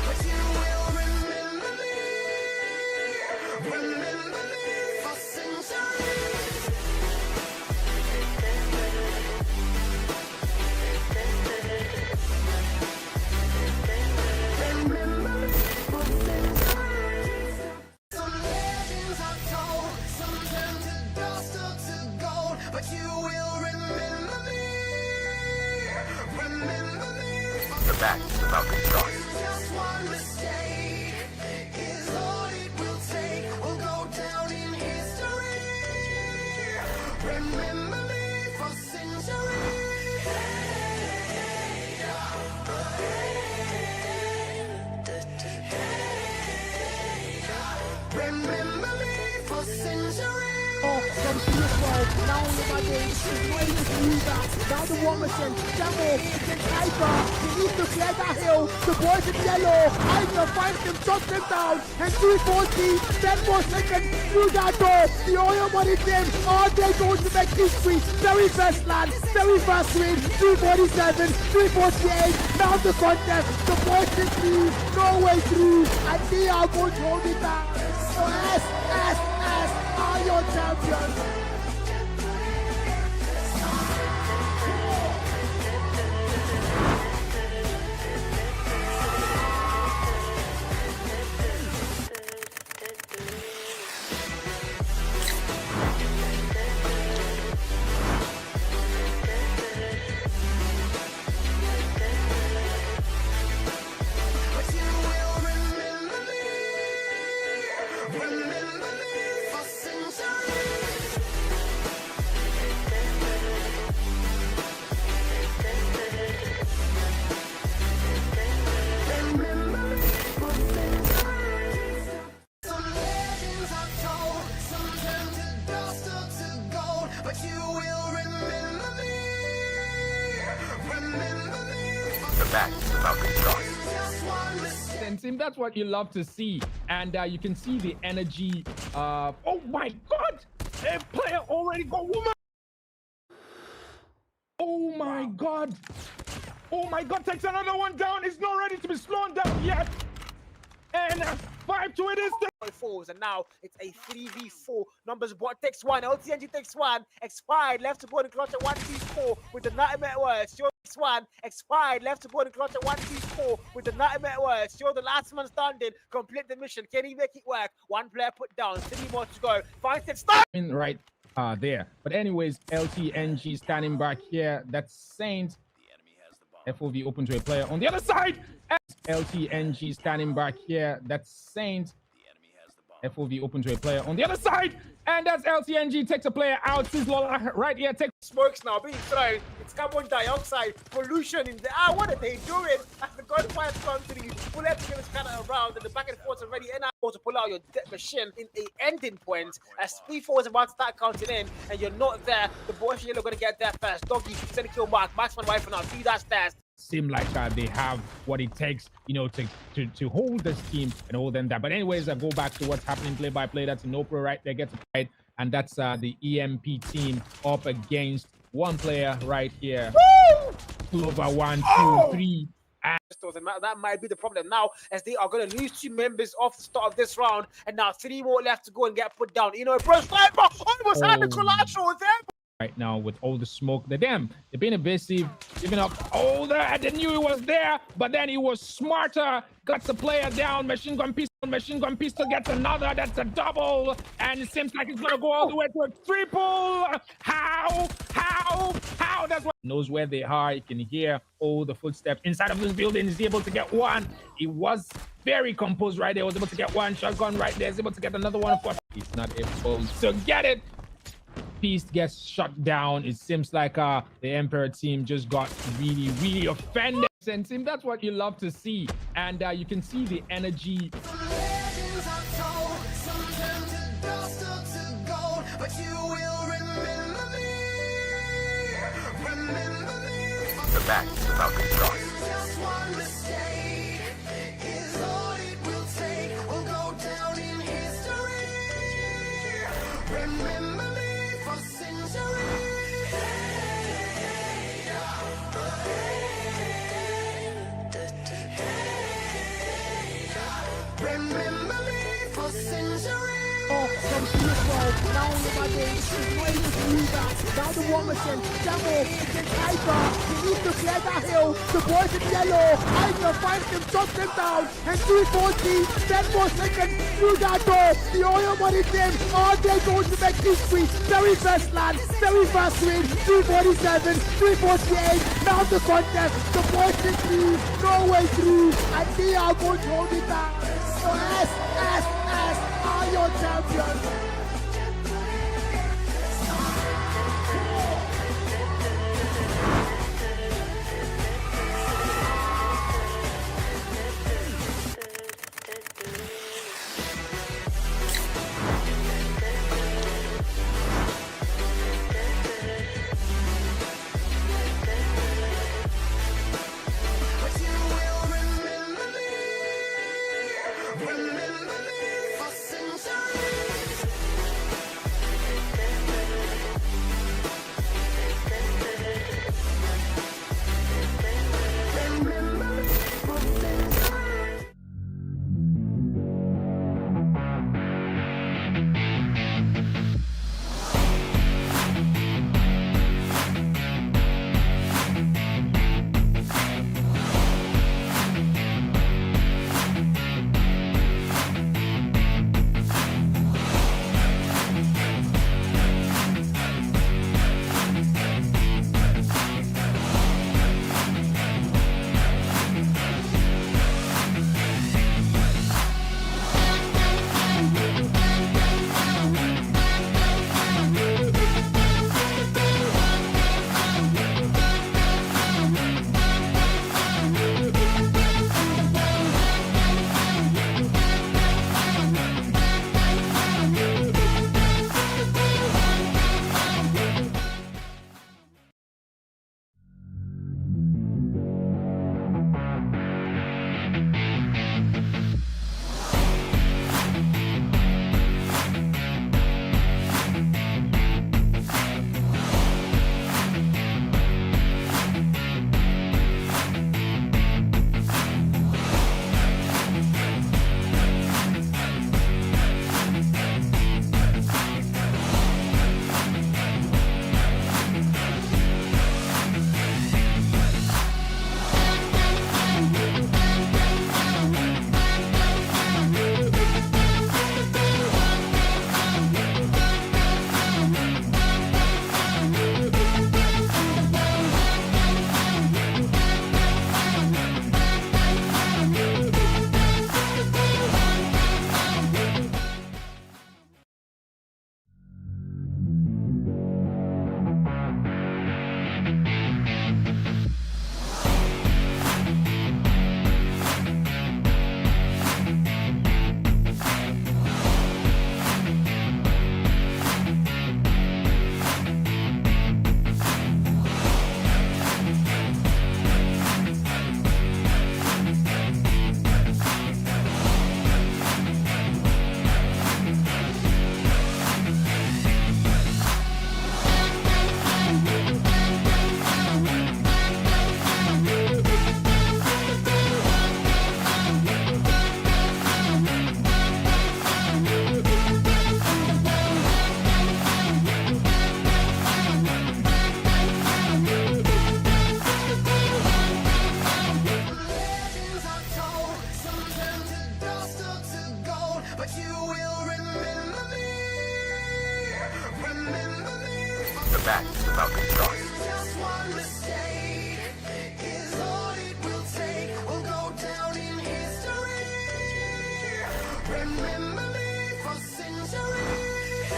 But you will remember me. Remember me for centuries. Remember me for centuries. Some legends are told, some turn to dust or to gold, but you will remember me. Remember me for The match is about to start. just one mistake is all it will take. We'll go down in history. Remember me for centuries. Remember me for centuries. From PS12, now on my day, she's not able to do that. Now the Womerson, Demo against Hyper. They need to clear that hill. The boys in yellow. Hyper finds them, shuts them down. And 340, 10 more seconds through that door. The oil money team are they going to make history? Very first land, very first win. 347, 348. Now the contest. The boys in lead, no way through. And they are going to hold it down. So S are your champions. And Sim, that's what you love to see. And you can see the energy. Oh my God! A player already got woman. Oh my God! Oh my God! Takes another one down. It's not ready to be slowed down yet. And 5-2 it is. Falls, and now it's a 3v4. Numbers bot takes one, LTNG takes one, expired, left to board and clutch at 1v4 with the nightmare words. Still takes one, expired, left to board and clutch at 1v4 with the nightmare words. Still the last man standing, complete the mission. Can he make it work? One player put down, 3 more to go. Finds it, start! Right there. But anyways, LTNG standing back here. That's Saint. The enemy has the bomb. FOV open to a player on the other side. LTNG standing back here. That's Saint. The enemy has the bomb. FOV open to a player on the other side. And that's LTNG takes a player out. Sizzler right here. Take Smokes now being thrown. It's carbon dioxide, pollution in the air. What are they doing? As the gunfire comes to the bullet is kind of around and the back and forth already and out to pull out your death machine in a ending point. As P4 is about to start counting in and you're not there, the boys are going to get there first. Doggy, send a kill mark, Maxman wife now, 3 dash stairs. seem like they have what it takes, you know, to hold this team and hold them down. But anyways, I go back to what's happening play by play. That's Inopro right there, gets right, and that's the EMP team up against one player right here. Woo! Over 1, 2, 3. And that might be the problem now, as they are going to lose 2 members off the start of this round, and now 3 more left to go and get put down. You know, bro, sniper almost had the collateral there. Right now with all the smoke, they're being evasive, giving up all that. They knew he was there, but then he was smarter, got the player down. Machine gun pistol gets another. That's a double, and it seems like it's gonna go all the way to a triple. How that's what knows where they are. He can hear all the footsteps inside of this building. He's able to get one. He was very composed right there. Was able to get one shotgun right there. He's able to get another one. He's not able to get it. Beast gets shut down. It seems like the Emperor team just got really offended. And Sim, that's what you love to see. And you can see the energy. Legends are told, some turn to dust or to gold, but you will remember me. Remember me. The match is about to start. Just one mistake is all it will take. We'll go down in history. Remember me for centuries. Remember me for centuries. From P12, now on the Matchday, is not able to do that. Now the War Machine, Demo against Hyper. He needs to clear that hill. The boys in yellow. Hyper finds him, shots him down. And 340, 10 more seconds through that door. The oil money team, are they going to make history? Very first land, very first win. 347, 348. Now the contest. The boys in through, no way through. And they are going to hold it down. So S are your champions. But you will remember me. Remember me for centuries. Remember me for centuries. you will remember me. Remember me. The match is about to start. Just one mistake is all it will take. We'll go down in history. Remember me for centuries.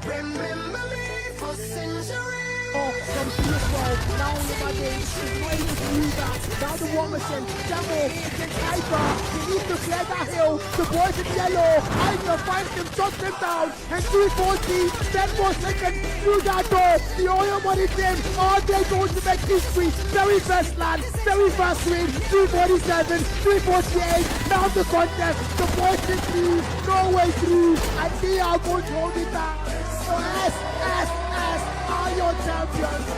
Remember me for centuries. From PS12, now in my days, it's not able to do that. Now the Womerson, Demo, against Hyper, they need to clear that hill. The boys in yellow, Hyper finds them, shuts them down, and 340, 10 more seconds through that door. The oil money team, all day going to make history. Very first land, very first win, 347, 348, now the contest. The boys in lead, no way through, and they are going to hold it down. So S are your champions.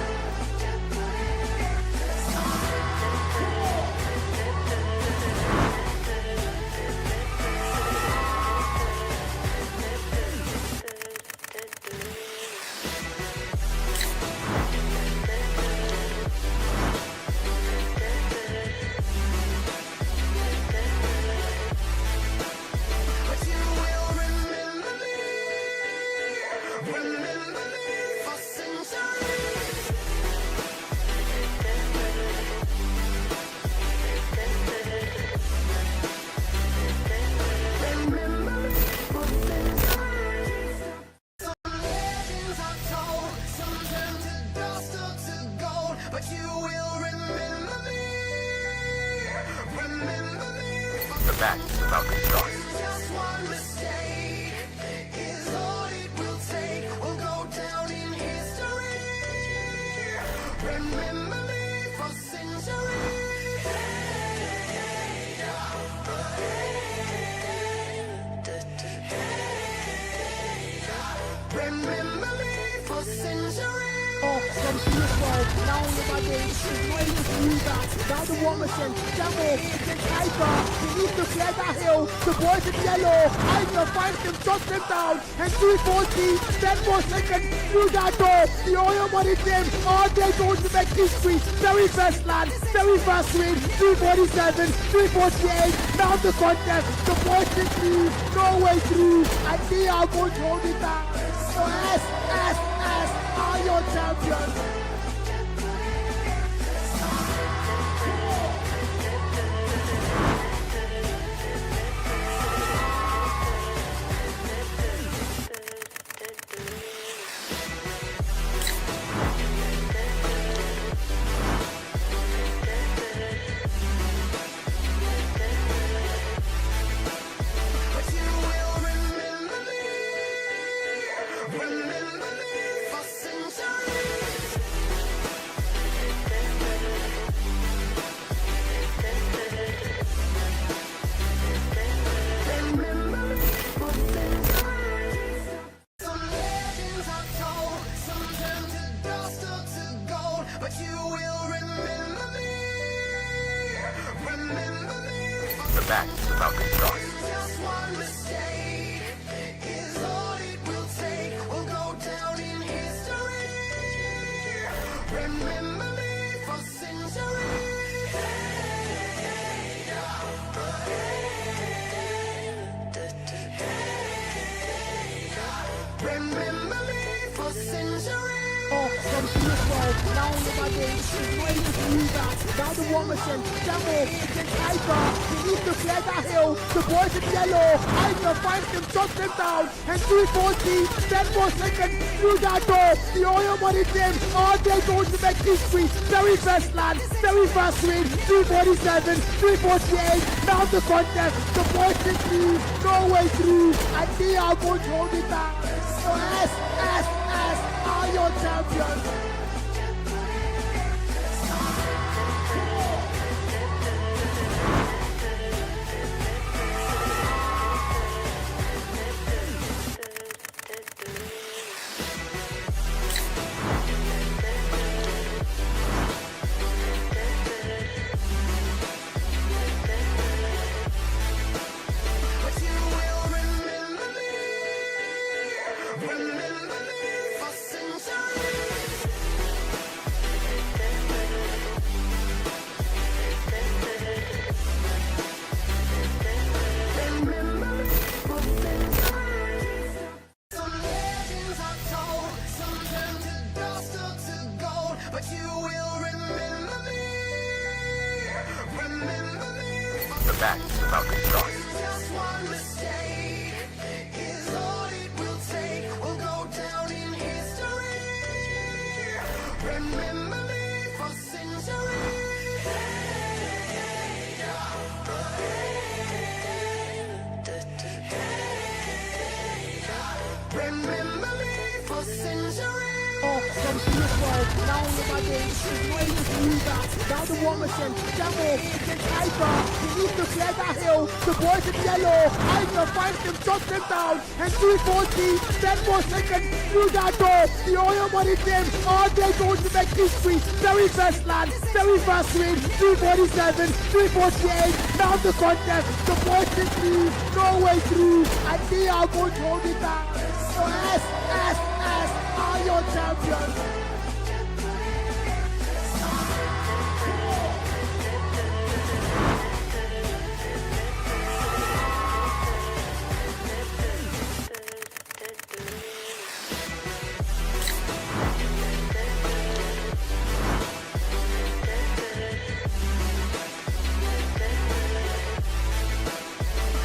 But you will remember me. Remember me for centuries. Remember me for centuries. Some legends are told, some turn to dust or to gold. But you will remember me. Remember me for The match is about to start. just one mistake is all it will take. We'll go down in history. Remember me for centuries. Remember me for centuries. From PS12, now in my days, it's not able to do that. Now the Womerson, Demo, against Hyper, they need to clear that hill. The boys in yellow, Hyper finds them, shuts them down, and 340, 10 more seconds through that door. The oil money team, all day going to make history. Very first land, very first win, 347, 348, now the contest. The boys in lead, no way through, and they are going to hold it down. So S are your champions. But you will remember me. Remember me for centuries. Remember me for centuries. Some legends are told, some turn to dust or to gold. But you will remember me. Remember me for The match is about to start. just one mistake is all it will take. We'll go down in history. Remember me for centuries. Remember me for centuries. From PS12, now in my days, it's not able to do that. Now the Womerson, Demo, against Hyper, they need to clear that hill. The boys in yellow, Hyper finds them, shuts them down, and 340, 10 more seconds through that door. The oil money team, all day going to make history. Very first land, very first win, 347, 348, now the contest. The boys in lead, no way through, and they are going to hold it down. So S are your champions. But you will remember me. Remember me for centuries. but you will remember me. Remember me. The match is about to start. Just one mistake is all it will take. We'll go down in history. Remember me for centuries. Remember me for centuries. From PS12, now on the Matchday, it's not able to do that. Now the Warmison, Demo against Hyper. He needs to clear that hill. The boys in yellow. Hyper finds him, shuts him down. And 340, 10 more seconds through that door. The oil money team are they going to make history? Very first land, very first win. 347, 348. Now the contest. The boys in lead, no way through. And they are going to hold it down. So S are your champions.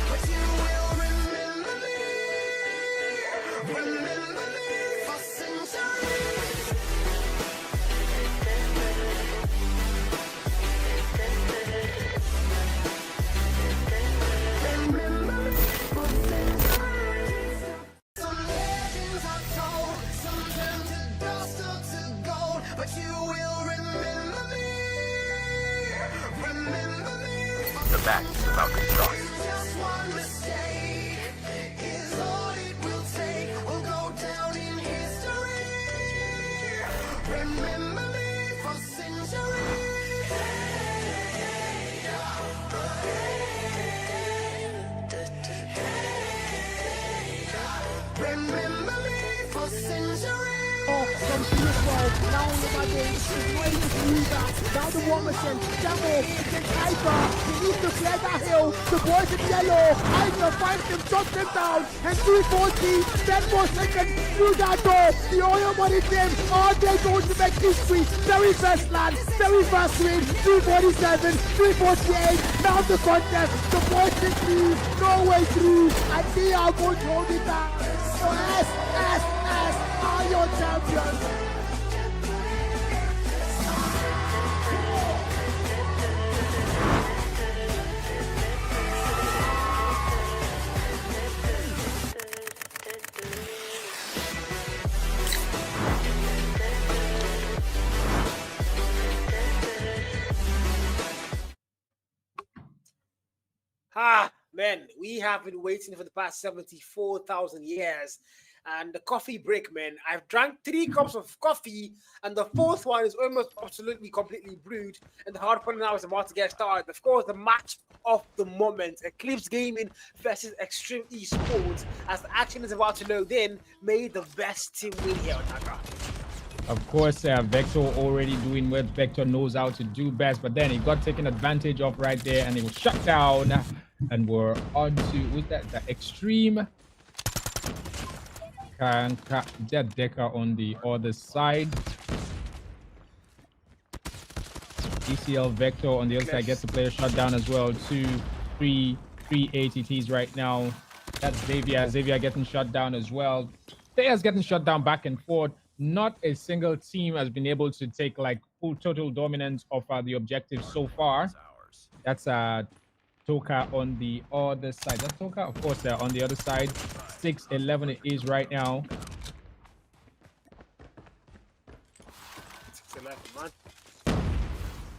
But you will remember me. Remember me for centuries. Remember me for centuries. Some legends are told, some turn to dust or to gold, but you will remember me. Remember me. The match is about to start. Just one mistake is all it will take. We'll go down in history. Remember me for centuries. Remember me for centuries. From PS12, now on the Matchday, it's not able to do that. Now the Warmison, Demo against Hyper. He needs to clear that hill. The boys in yellow. Hyper finds him, shuts him down. And 340, 10 more seconds through that door. The oil money team are they going to make history? Very first land, very first win. 347, 348. Now the contest. The boys in lead, no way through. And they are going to hold it down. So S are your champions. Man, we have been waiting for the past 74,000 years. And the coffee break, man. I've drank 3 cups of coffee, and the 4th one is almost absolutely completely brewed. And the hard part now is about to get started. Of course, the match of the moment: Eclipse Gaming versus Extreme Esports. As the action is about to load in, may the best team win here, Otaka. Of course, Vector already doing what Vector knows how to do best, but then he got taken advantage of right there, and he was shut down. And we're on to, who's that? The Extreme. That Deca on the other side. ECL Vector on the other side gets the player shut down as well. 2, 3 ATTs right now. That's Xavier. Xavier getting shut down as well. Players getting shut down back and forth. Not a single team has been able to take like full total dominance of the objective so far. That's Toka on the other side. That's Toka, of course, on the other side. 6-11 it is right now. 6-11, man.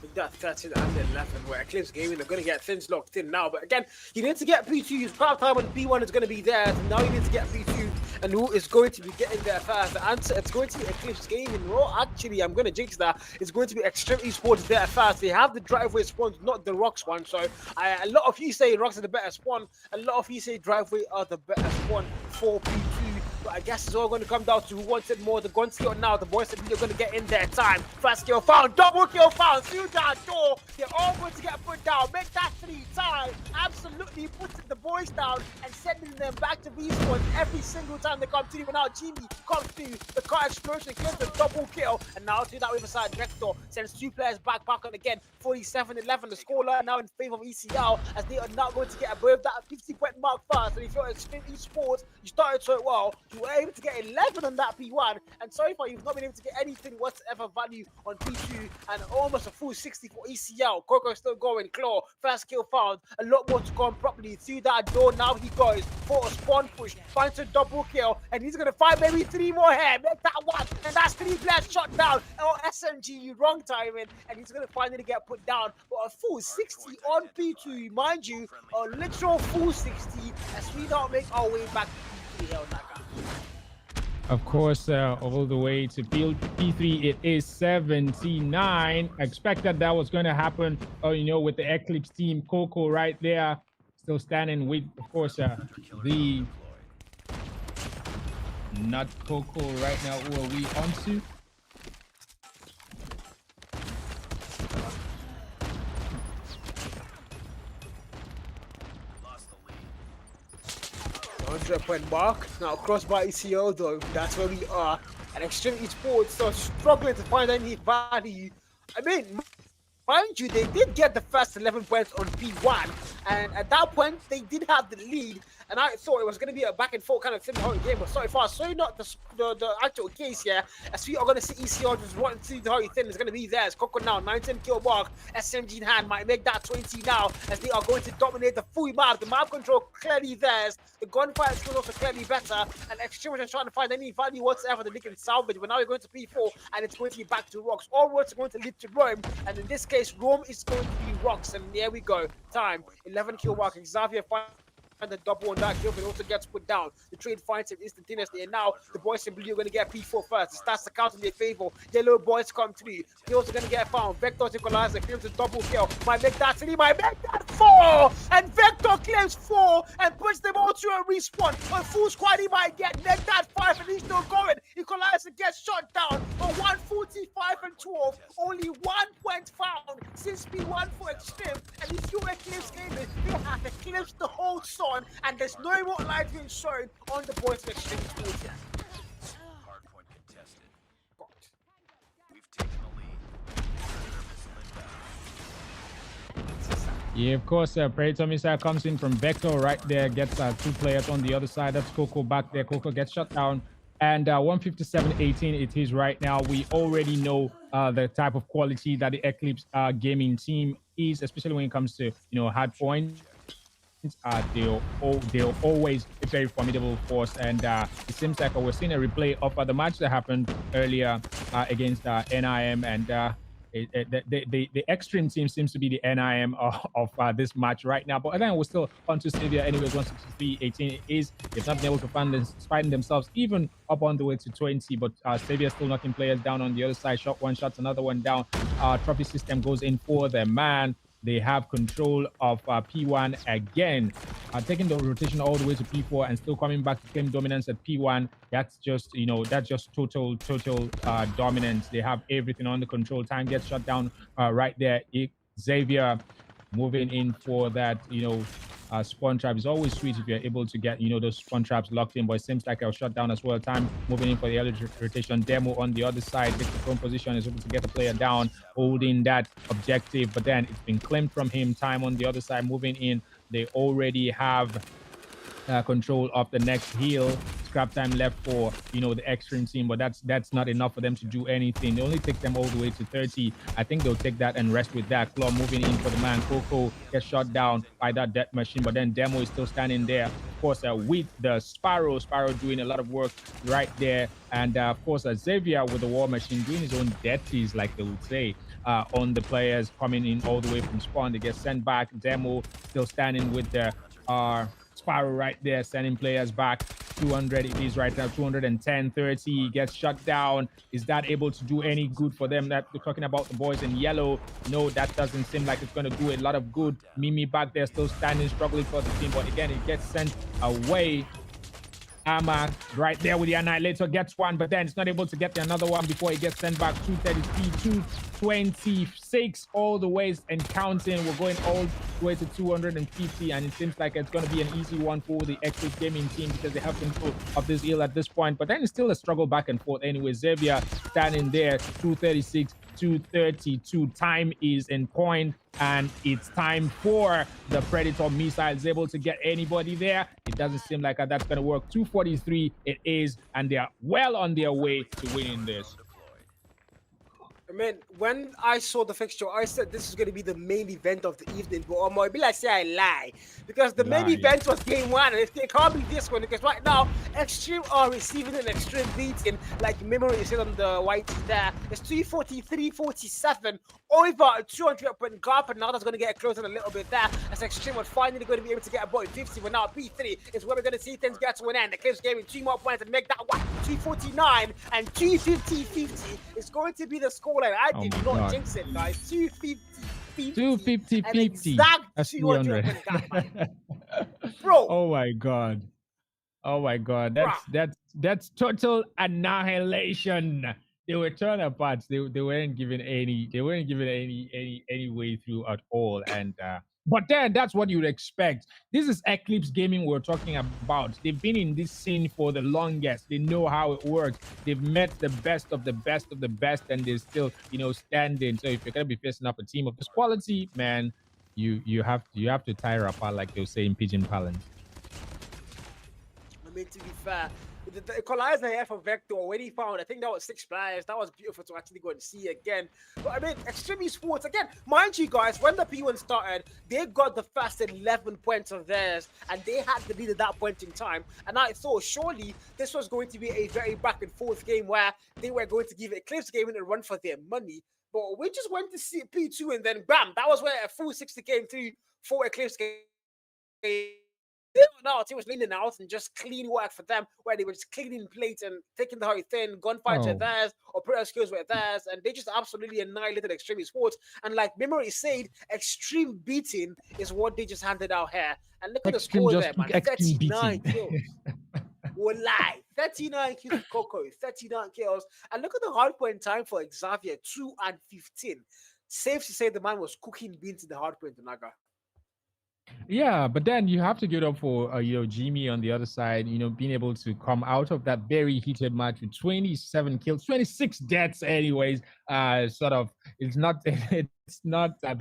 With that 13 and 11, where Eclipse Gaming are going to get things locked in now. But again, you need to get P2. Part time when P1 is going to be there. So now you need to get P2. And who is going to be getting there first? The answer, it's going to be Eclipse Gaming. Well, actually, I'm going to jinx that. It's going to be Extreme Esports there first. They have the driveway spawns, not the rocks one. So a lot of you say rocks are the better spawn. A lot of you say driveway are the better spawn for P2. But I guess it's all going to come down to who wants it more. The gun skill now. The boys are going to get in their time. Fast kill found. Double kill found. Through that door. They're all going to get put down. Make that 3 times. Absolutely putting the boys down and sending them back to respawn every single time they come through. But now Jimmy comes through. The car explosion kills the double kill. And now to that other side, Vector sends 2 players back on again. 47-11. The scoreline now in favor of ECL as they are not going to get above that 50-point mark first. And if you're Extreme Esports, you started so well. You were able to get 11 on that P1, and so far you've not been able to get anything whatsoever value on P2, and almost a full 60 for ECL. Coco still going. Claw, first kill found. A lot more to come properly through that door. Now he goes for a spawn push, finds a double kill, and he's gonna find maybe 3 more here. Make that 1, and that's 3 players shot down. Oh, SMG, wrong timing, and he's gonna finally get put down. But a full 60 on P2, mind you, a literal full 60 as we don't make our way back to P3 on that guy. Of course, all the way to field P3, it is 79. I expected that was going to happen, with the Eclipse team. Coco right there, still standing with, of course, the not Coco right now. Who are we onto? Lost the lead. 100-point mark. Now across by ECO though, that's where we are. And Extreme Esports are struggling to find any value. I mean, mind you, they did get the first 11 points on P1, and at that point they did have the lead, and I thought it was going to be a back and forth kind of thing the whole game, but so far so not the actual case here, as we are going to see ECR just wanting to see the whole thing is going to be theirs. Coco now 19 kill mark, SMG in hand, might make that 20 now as they are going to dominate the full map. The map control clearly theirs, the gunfire skills also clearly better, and Extreme are trying to find any value whatsoever that they can salvage. But now we're going to P4 and it's going to be back to rocks. All roads are going to lead to Rome, and in this case Rome is going to be rocks. And there we go, time 11 kill mark. Xavier and the double on that kill, but also gets put down. The trade finds him instantaneously, and now the boys in blue are going to get P4 first. It starts to count in their favor. Yellow boys come through. He also going to get found. Vector equalizer, claims a double kill. Might make that 3, might make that 4, and Vector claims 4 and puts them all to a respawn. A full squad he might get. Make that 5, and he's still going. Equalizer gets shot down for 145 and 12. Only 1 point found since P1 for Extreme. And if you Eclipse gaming, you have eclipsed the whole sun, and there's no more light being shown on the boys of Extreme Sports yet. Hardpoint contested. We've taken the lead. Yeah, of course, Predator missile comes in from Vector right there, gets 2 players on the other side. That's Coco back there. Coco gets shut down, and 157-18 it is right now. We already know the type of quality that the Eclipse gaming team is, especially when it comes to hard points. They'll always a very formidable force, and it seems like we're seeing a replay of the match that happened earlier against NIM, and the Extreme team seems to be the NIM of this match right now. But then we're still on to Xavier anyways. 163-18 is they've not been able to find themselves even up on the way to 20, but Xavier still knocking players down on the other side. Shot one, shots another one down. Trophy system goes in for their man. They have control of P1 again, taking the rotation all the way to P4 and still coming back to claim dominance at P1. That's just, that's just total dominance. They have everything under control. Time gets shut down right there. Xavier moving in for that, spawn trap. Is always sweet if you're able to get, those spawn traps locked in, but it seems like I was shut down as well. Time moving in for the early rotation. Demo on the other side, gets the front position, is able to get the player down, holding that objective, but then it's been claimed from him. Time on the other side, moving in. They already have control of the next hill. Scrap time left for the Extreme team, but that's not enough for them to do anything. They only take them all the way to 30. I think they'll take that and rest with that. Claw moving in for the man. Coco gets shot down by that death machine, but then Demo is still standing there, of course, with the Sparrow doing a lot of work right there, and of course Xavier with the war machine doing his own deaths, like they would say, on the players coming in all the way from spawn. They get sent back. Demo still standing with the Sparrow right there, sending players back. 200 it is right now. 210-30 gets shut down. Is that able to do any good for them? That we're talking about the boys in yellow. No, that doesn't seem like it's going to do a lot of good. Mimi back there still standing, struggling for the team, but again it gets sent away. Ama right there with the Annihilator gets one, but then it's not able to get the another one before he gets sent back. 233, 226 all the way and counting. We're going all the way to 250, and it seems like it's going to be an easy one for the Eclipse Gaming team because they have control of this hill at this point. But then it's still a struggle back and forth anyway. Xavier standing there, 236, 232. Time is in point, and it's time for the Predator missiles. Able to get anybody there? It doesn't seem like that's going to work. 243 it is, and they are well on their way to winning this. I mean, when I saw the fixture, I said this is going to be the main event of the evening. But I be like, say I lie, because the main event was game one, and it can't be this one because right now Extreme are receiving an extreme beating, like Memory said on the white there. It's 343-47 over a 200-point gap, and now that's going to get closer a little bit there. As Extreme was finally going to be able to get about 50, but now P3 is where we're going to see things get to an end. The Clips Gaming 2 more points and make that one 349 and 250-50 is going to be the score. I did not jinx it, guys. 250, 50. That's 200. Bro. Oh my god. Oh my god. That's total annihilation. They were torn apart. They weren't given any way through at all. And but then that's what you'd expect. This is Eclipse Gaming we're talking about. They've been in this scene for the longest. They know how it works. They've met the best of the best of the best, and they're still, standing. So if you're gonna be facing up a team of this quality, man, you have to tire apart, like they'll say in Pigeon Parlance. I mean, to be fair, the equalizer here for Vector, when he found, I think that was 6 players. That was beautiful to actually go and see again. But I mean, Extreme Sports, again, mind you guys, when the P1 started, they got the first 11 points of theirs, and they had the lead at that point in time. And I thought, surely, this was going to be a very back and forth game where they were going to give Eclipse Gaming a run for their money. But we just went to see P2, and then bam, that was where a full 60 came through for Eclipse Gaming. No, it was leaning out and just clean work for them, where they were just cleaning plates and taking the whole thing, gunfights with theirs, or prayer skills with theirs, and they just absolutely annihilated Extreme Sports. And like Memory said, extreme beating is what they just handed out here. And look at the score there, man. 39 kills. We're live. 39 kills for Coco, 39 kills. And look at the hardpoint time for Xavier, 2 and 15. Safe to say the man was cooking beans in the hardpoint, Naga. Yeah, but then you have to get up for Jimmy on the other side, being able to come out of that very heated match with 27 kills, 26 deaths anyways. Sort of it's not the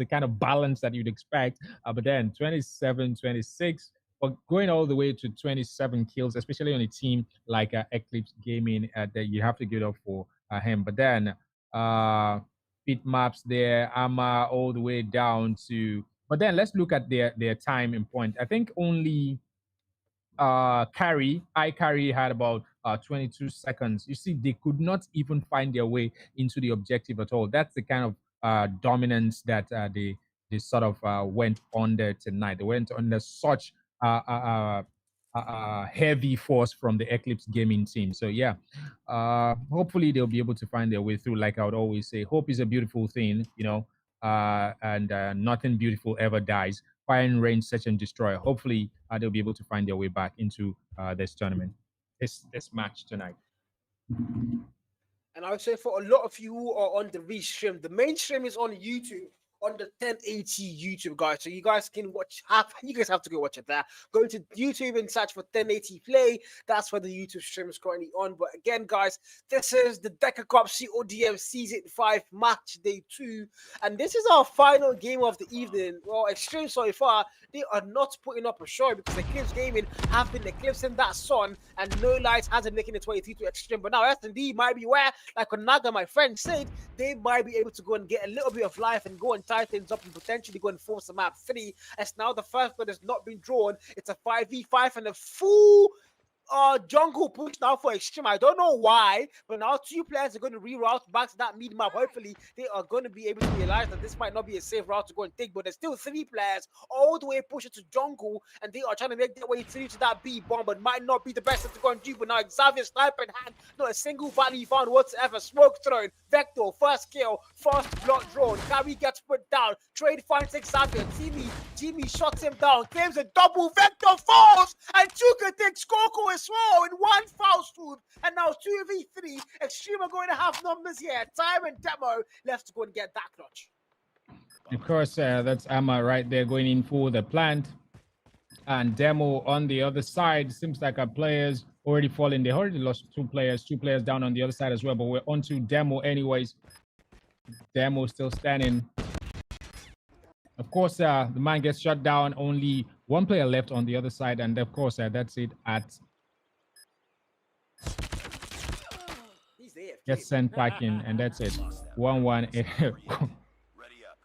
kind of balance that you'd expect, but then 27, 26, but going all the way to 27 kills, especially on a team like Eclipse Gaming, that you have to get up for him. But then Bitmaps there, Ama all the way down to. But then let's look at their time in point. I think only Carry had about 22 seconds. You see, they could not even find their way into the objective at all. That's the kind of dominance that they sort of went under tonight. They went under such heavy force from the Eclipse Gaming team. So yeah, hopefully they'll be able to find their way through. Like I would always say, hope is a beautiful thing, and nothing beautiful ever dies. Fire and rain, search and destroy. Hopefully, they'll be able to find their way back into this tournament, this match tonight. And I would say for a lot of you who are on the restream, the main stream is on YouTube, on the 1080 YouTube, guys. So you guys can watch. You guys have to go watch it there. Go to YouTube and search for 1080 Play. That's where the YouTube stream is currently on. But again, guys, this is the DECACUP CODM Season 5 Match Day 2. And this is our final game of the evening. Well, Extreme so far, they are not putting up a show because Eclipse Gaming have been eclipsing that sun, and No Light hasn't making its way through to Extreme. But now S&D might be where, like Onaga, my friend, said, they might be able to go and get a little bit of life and go and tie things up and potentially go and force a map 3. As now the first blood has not been drawn. It's a 5v5 and a full jungle push now for Extreme. I don't know why, but now 2 players are going to reroute back to that mid map. Hopefully, they are going to be able to realize that this might not be a safe route to go and take, but there's still 3 players all the way pushing to jungle, and they are trying to make their way through to that B bomb, but might not be the best to go and do. But now Xavier sniper in hand, not a single value found whatsoever. Smoke thrown, Vector, first kill, first blood drawn. Carry gets put down. Trade finds Xavier. Jimmy shuts him down. Claims a double. Vector falls. And Chuka takes Coco as well in one foul swoop. And now 2v3. Extreme are going to have numbers here. Time and Demo left to go and get that clutch. Of course, that's Amma right there going in for the plant. And Demo on the other side. Seems like our players already fallen. They already lost two players down on the other side as well. But we're on to Demo anyways. Demo still standing. Of course, the man gets shut down. Only one player left on the other side. And of course, that's it at... Gets sent back in. And that's it. 1-1. Ready up.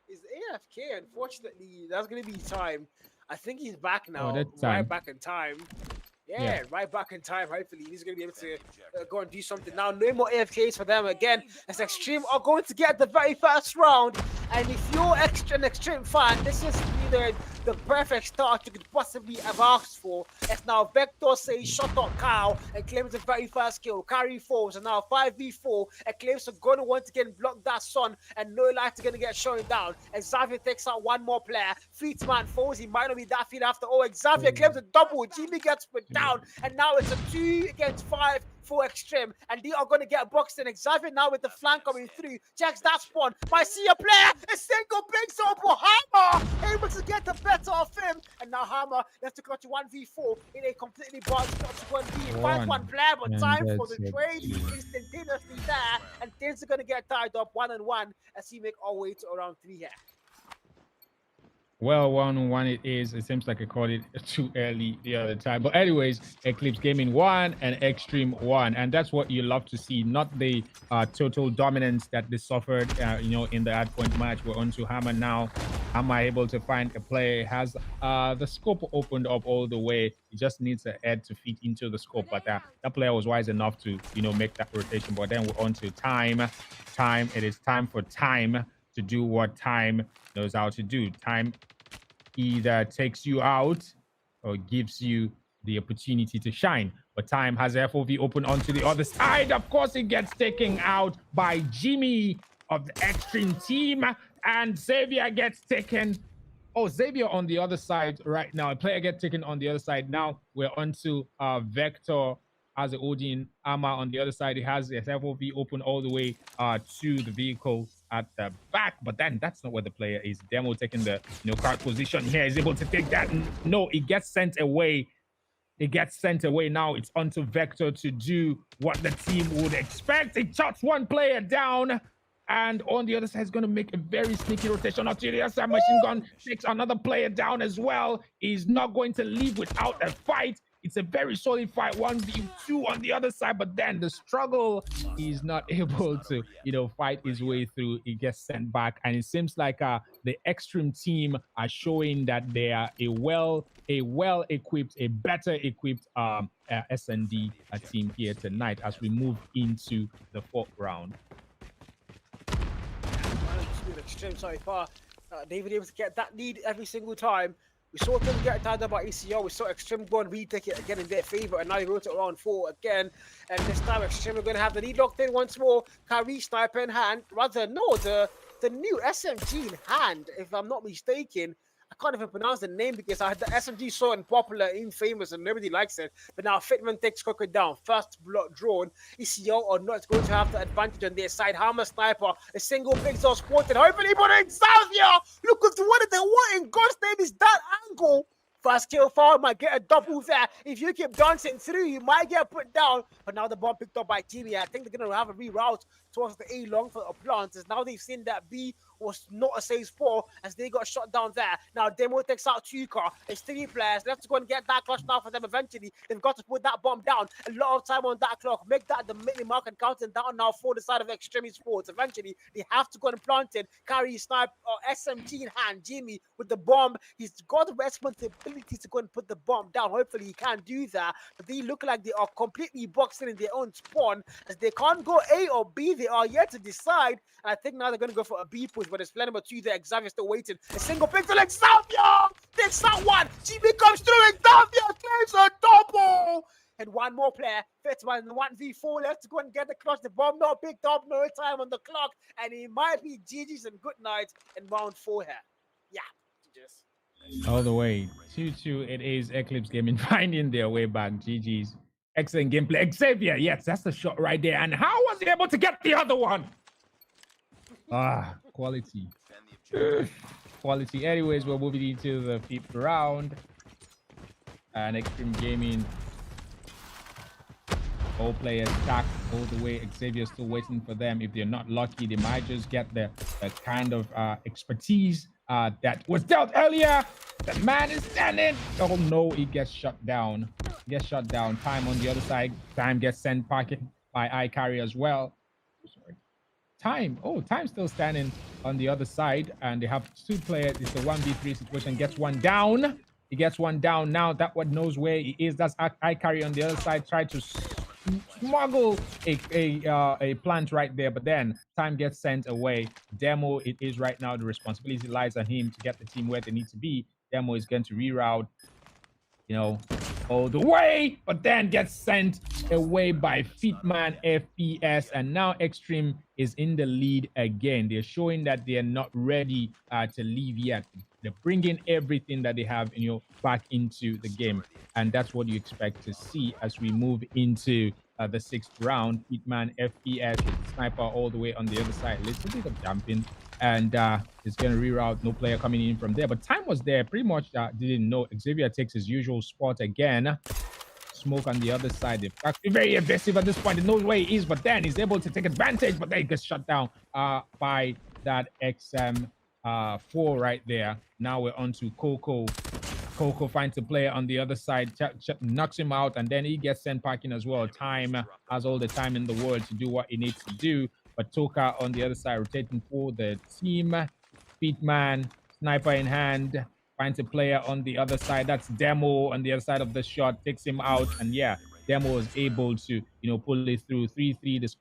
He's AFK. Unfortunately, that's going to be time. I think he's back now. that's right time. back in time. Yeah, Yeah. right back in time. Hopefully, he's going to be able to go and do something now. No more AFKs for them again. As Extreme are going to get the very first round. And if you're an Extreme fan, this is the perfect start you could possibly have asked for. As now Vector says, shut up, Kyle, and claims the very first kill. Carry falls, and now 5v4. And claims are going to want to get block that Sun, and no light are going to get shown down. And Xavier takes out one more player. 3-man falls. He might not be that feed after all. Xavier claims a double. Jimmy gets put down, and now it's a 2 against 5 for Extreme, and they are going to get boxed in. Xavier now with the flank coming through, checks that spawn, might see a player, a single picks up for Hammer, able to get the better of him, and now Hammer left to clutch 1v4 in a completely barred spot to go and be 5-1 player, but time for the trade instantaneously there, and things are going to get tied up 1-1 as we make our way to around 3 here. Well, 1-1 it is. It seems like I called it too early the other time. But anyways, Eclipse Gaming 1 and Extreme 1. And that's what you love to see, not the total dominance that they suffered, in the hardpoint match. We're on to Hammer now. Hammer able to find a player. Has the scope opened up all the way. He just needs a head to fit into the scope. But that player was wise enough to, make that rotation. But then we're on to Time. It is time for Time to do what Time knows how to do. Time either takes you out or gives you the opportunity to shine. But Time has FOV open onto the other side. Of course, it gets taken out by Jimmy of the Extreme team. And Xavier gets taken. Oh, Xavier on the other side right now. A player gets taken on the other side. Now we're on to Vector as the Odin. Amma on the other side. He has his FOV open all the way to the vehicle at the back, but then that's not where the player is. Demo taking the card position here, is able to take that. No, it gets sent away. It gets sent away. Now it's onto Vector to do what the team would expect. It shuts one player down, and on the other side is going to make a very sneaky rotation. Up to the other side, Machine Gun takes another player down as well. He's not going to leave without a fight. It's a very solid fight, 1v2 on the other side, but then the struggle, he's not able to, fight his way through. He gets sent back, and it seems like the Extreme team are showing that they are a well-equipped, a better-equipped S&D team here tonight as we move into the 4th round. Extreme so far. David able to get that lead every single time. We saw them get tied up by ECO. We saw Extreme go and retake it again in their favor, and now he wrote it around 4 again. And this time, Extreme are going to have the lead locked in once more. Kyrie sniper in hand. Rather, no, the new SMG in hand, if I'm not mistaken. I can't even pronounce the name because I had the SMG so unpopular, infamous, and nobody likes it. But now Fitman takes Coco down. First blood drawn. ECO are not going to have the advantage on their side. Hammer sniper, a single pixel spotted. Hopefully, but Xavier, look at what they want in God's name is that angle. First kill foul, might get a double there. If you keep dancing through, you might get put down. But now the bomb picked up by Jimmy. I think they're going to have a reroute towards the A long for the plants. As now they've seen that B was not a safe spot as they got shot down there. Now Demo takes out Tuka. It's 3 players. They have to go and get that clutch now for them eventually. They've got to put that bomb down. A lot of time on that clock. Make that the minute mark and counting down now for the side of Extreme Sports. Eventually, they have to go and plant it. Carry snipe or SMG in hand. Jimmy with the bomb. He's got the responsibility to go and put the bomb down. Hopefully, he can do that. But they look like they are completely boxed in their own spawn as they can't go A or B. They are yet to decide. And I think now they're going to go for a B push, but it's plan number 2 there. Xavier still waiting. A single pixel. Xavier takes that one. Jimmy comes through. Xavier claims a double. and one more player. Fitman, 1v4 left to go and get the clutch. The bomb not picked up, no time on the clock, and he might be GG's and good night in round 4 here. Yeah, GG's. All the way 2-2. It is Eclipse Gaming finding their way back. GG's. Excellent gameplay. Xavier, yes, that's the shot right there. And how was he able to get the other one? Quality. Quality. Anyways, we're moving into the 5th round. And Extreme Gaming. All players stacked all the way. Xavier's still waiting for them. If they're not lucky, they might just get the kind of expertise that was dealt earlier. The man is standing. Oh no, he gets shut down. He gets shut down. Time on the other side. Time gets sent packing by iCarry as well. Sorry. Time. Oh, Time's still standing on the other side. And they have 2 players. It's a 1v3 situation. Gets one down. He gets one down. Now that one knows where he is. That's iCarry on the other side. Try to smuggle a plant right there, but then Time gets sent away. Demo, it is right now. The responsibility lies on him to get the team where they need to be. Demo is going to reroute, all the way, but then gets sent away by Fitman FPS, and now Extreme is in the lead again. They're showing that they're not ready to leave yet. They're bringing everything that they have back into the game, and that's what you expect to see as we move into the 6th round. Fitman FPS with Sniper all the way on the other side. Little bit of jumping, and it's going to reroute. No player coming in from there, but Time was there. Pretty much didn't know. Xavier takes his usual spot again. Smoke on the other side. They're actually very aggressive at this point. He knows where he is, but then he's able to take advantage, but then he gets shut down by that XM4 right there. Now we're on to Coco. Coco finds a player on the other side, knocks him out, and then he gets sent packing as well. Time has all the time in the world to do what he needs to do. But Toka on the other side rotating for the team. Fitman, sniper in hand, finds a player on the other side. That's Demo on the other side of the shot, takes him out. And yeah, Demo is able to, pull it through. 3-3, the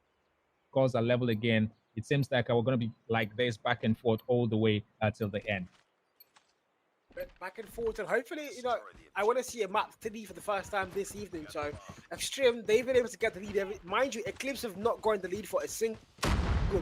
scores are level again. It seems like we're going to be like this back and forth all the way till the end. Back and forth, and hopefully, I want to see a map 3 for the first time this evening. So, Extreme, they've been able to get the lead. Mind you, Eclipse have not gone the lead for a single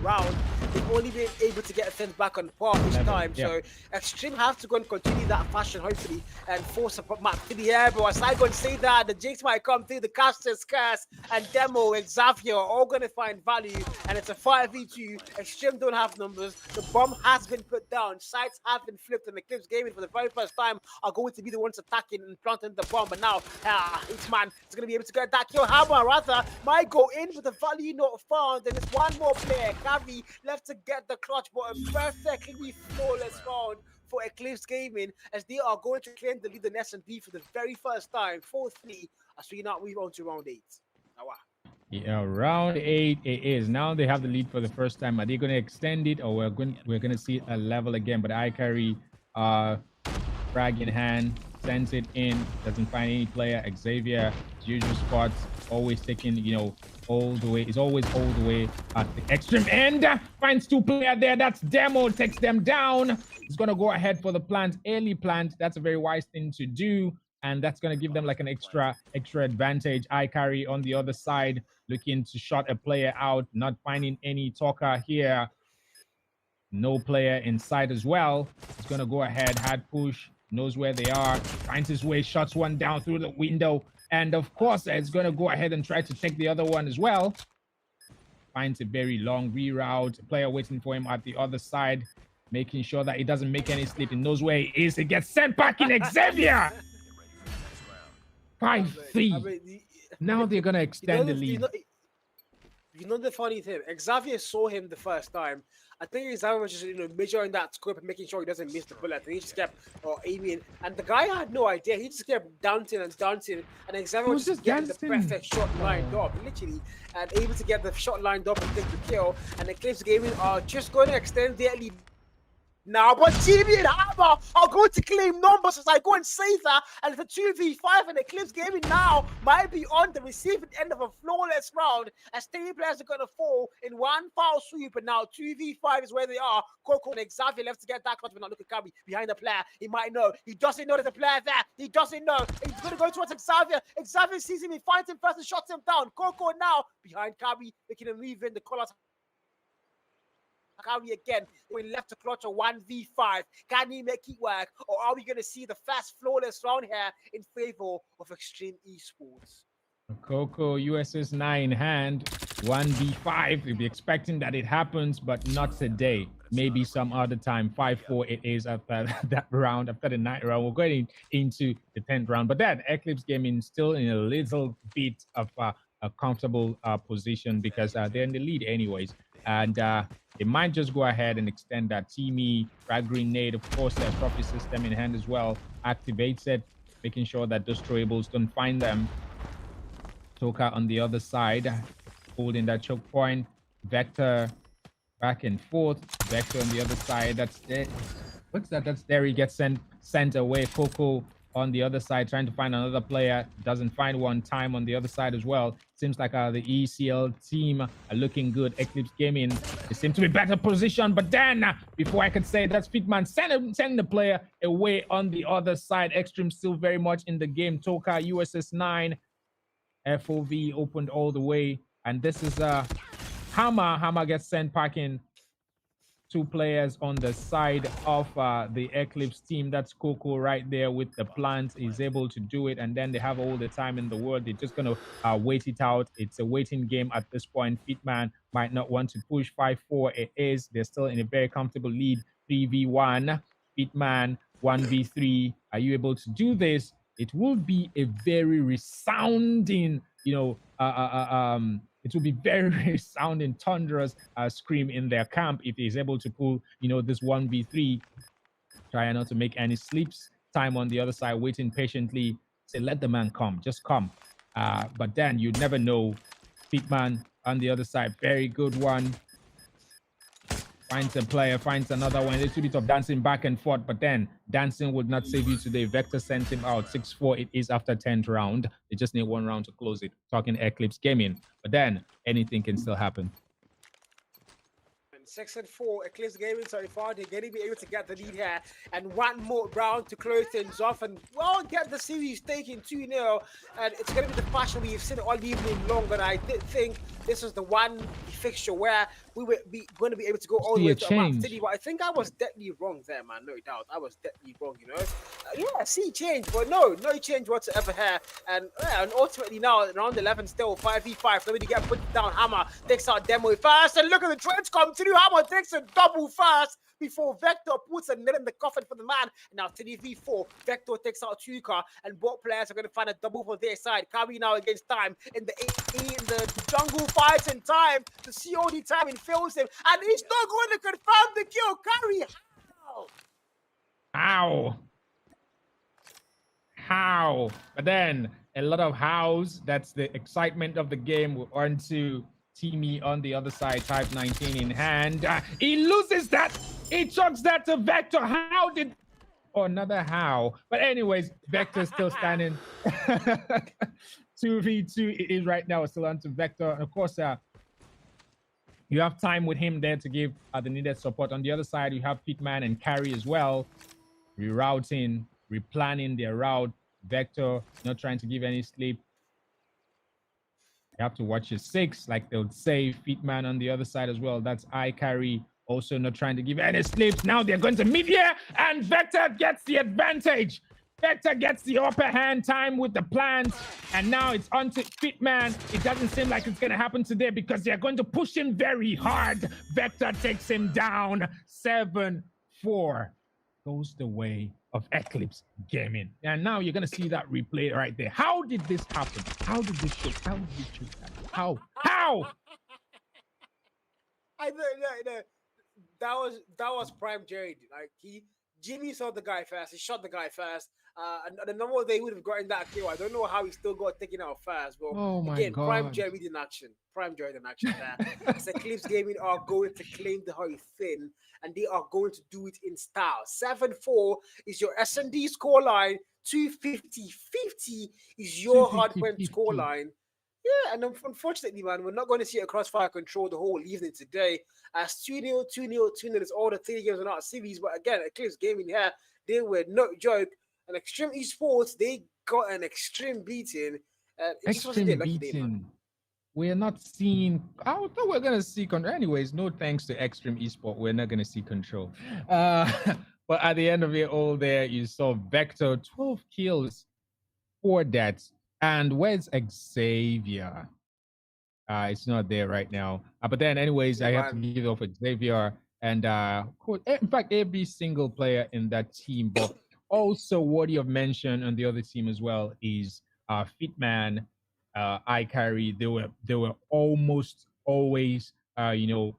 round. They've only been able to get a fence back on par each time. Yeah. So, Extreme have to go and continue that fashion, hopefully, and force a map 3 here. But as I go and say that, the Jinx might come through, the Caster's Curse, and Demo, and Xavier are all going to find value, and it's a 5v2. Extreme don't have numbers. The bomb has been put down. Sights have been flipped, and Eclipse Gaming for the very first time are going to be the ones attacking and planting the bomb. But now, each man is going to be able to get that kill. Hammer, rather, might go in with the value not found. And it's one more player, Gavi, left to get the clutch, but a perfectly flawless round for Eclipse Gaming as they are going to claim the lead in S&D for the very first time. 4-3 as we now move on to round 8. Now, Yeah, round 8 it is. Now they have the lead for the first time. Are they going to extend it, or we're going to see a level again? But iCarry, frag in hand, sends it in, doesn't find any player. Xavier, usual spots, always taking, all the way. He's always all the way at the extreme end. Finds 2 players there. That's Demo, takes them down. He's going to go ahead for the plant, early plant. That's a very wise thing to do. And that's going to give them like an extra advantage. iCarry on the other side, looking to shot a player out, not finding any talker here. No player inside as well. He's going to go ahead, hard push, knows where they are, finds his way, shots one down through the window. And of course, it's going to go ahead and try to take the other one as well. Finds a very long reroute. Player waiting for him at the other side, making sure that he doesn't make any slip. He knows where he is. He gets sent back in. Xavier! 5-3. Now they're going to extend the lead. You know the funny thing? Xavier saw him the first time. I think Xavier was just measuring that scope and making sure he doesn't miss the bullet. And he just kept aiming. And the guy had no idea. He just kept dancing and dancing. And Xavier was just getting the perfect shot lined up, literally. And able to get the shot lined up and take the kill. And Eclipse Gaming are just going to extend their lead now, but TV and Hammer are going to claim numbers as I go and say that. And the 2v5 and Eclipse Gaming now might be on the receiving end of a flawless round as 3 players are going to fall in one foul sweep. And now 2v5 is where they are. Coco and Xavier left to get that clutch, but now look at Kabi behind the player. He might know. He doesn't know there's a player there. He doesn't know. He's going to go towards Xavier. Xavier sees him. He finds him first and shuts him down. Coco now behind Kabi, making him move in the colors. Kabi again, going left to clutch a 1v5. Can he make it work? Or are we going to see the fast, flawless round here in favor of Extreme Esports? Coco USS 9 hand 1v5. We'll be expecting that it happens, but not today. Maybe some other time. 5-4 it is after that round, after the 9th round. We're going into the 10th round. But that Eclipse Gaming still in a little bit of a comfortable position because they're in the lead anyways. And they might just go ahead and extend that. Teamy, Frag Grenade, of course, their trophy system in hand as well. Activates it, making sure that those throwables don't find them. Toka on the other side, holding that choke point. Vector back and forth. Vector on the other side. That's it. What's that? That's there. He gets sent away. Coco on the other side, trying to find another player. Doesn't find one. Time on the other side as well. Seems like the ECL team are looking good. Eclipse Gaming, they seem to be better positioned. But then, before I could say that's Fitman sending the player away on the other side. Extreme still very much in the game. Toka, USS 9. FOV opened all the way, and this is Hammer gets sent packing. 2 players on the side of the Eclipse team. That's Coco right there with the plant. He's able to do it, and then they have all the time in the world. They're just gonna wait it out. It's a waiting game at this point. Fitman might not want to push. 5-4 it is. They're still in a very comfortable lead. 3v1. Fitman 1v3. Are you able to do this? It will be a very resounding, it will be very resounding, thunderous scream in their camp if he's able to pull, this 1v3. Try not to make any sleeps. Time on the other side, waiting patiently. Say, let the man come, just come. But then you never know. Fitman on the other side, very good one. Finds a player, finds another one. A little bit of dancing back and forth, but then dancing would not save you today. Vector sends him out. 6-4 it is after 10th round. They just need 1 round to close it. Talking Eclipse Gaming. But then anything can still happen. 6-4, Eclipse Gaming so far. They're going to be able to get the lead here and 1 more round to close things off and get the series taken 2-0. And it's going to be the fashion we've seen it all evening long. And I did think this was the one fixture where we were going to be able to go all the way to Mount City. But I think I was deadly wrong there, man. No doubt. I was deadly wrong, yeah, see change, but no change whatsoever here. And ultimately now, round 11 still, 5v5. Nobody get put down. Hammer takes out Demo first. And look at the trends come through. Hammer takes a double first before Vector puts a nail in the coffin for the man. And now 3v4. Vector takes out Tuka. And both players are going to find a double for their side. Kabi now against Time in the jungle fights in Time. The COD timing fails him. And he's not going to confirm the kill. Curry, how? But then a lot of hows. That's the excitement of the game. We're on to Teamy on the other side. Type 19 in hand. He loses that. He chucks that to Vector. How did... Oh, another how. But anyways, Vector still standing. 2v2 it is right now. It's still on to Vector. And of course, you have Time with him there to give the needed support. On the other side, you have Fitman and Carry as well. Rerouting, replanning their route. Vector not trying to give any sleep. You have to watch your 6, like they would say. Fitman on the other side as well. That's Carry, also not trying to give any sleeps. Now they're going to meet here, and Vector gets the advantage. Vector gets the upper hand. Time with the plans, and now it's on to Fitman. It doesn't seem like it's going to happen today because they're going to push him very hard. Vector takes him down. 7-4 goes the way of Eclipse Gaming. And now you're going to see that replay right there. How did this happen? How did this shoot? How did this shoot? How? I know. That was prime Jared. Like Jimmy saw the guy first. He shot the guy first. And the number they would have gotten that kill. I don't know how he still got taken out fast. But Oh my again, Prime God. Jerry in action. Prime Jerry in action there. So Eclipse Gaming are going to claim the Hurry Thin, and they are going to do it in style. 7-4 is your S&D scoreline. 250-50 is your hardpoint 250-50. scoreline. Yeah, and unfortunately, man, we're not going to see a crossfire control the whole evening today. As 2-0, 2-0, 2-0 is all the 3 games in our series. But again, Eclipse Gaming here, they were no joke. And Extreme Esports, they got an extreme beating. It just wasn't their Extreme lucky day, man. beating. We're not seeing. I thought we're gonna see control. Anyways, no thanks to Extreme Esport, we're not gonna see control. But at the end of it all, there you saw Vector 12 kills, 4 deaths, and where's Xavier? It's not there right now. But then, anyways, I have to give it off Xavier and in fact, every single player in that team. But also worthy of mention on the other team as well is Fitman, iCarry. They were almost always the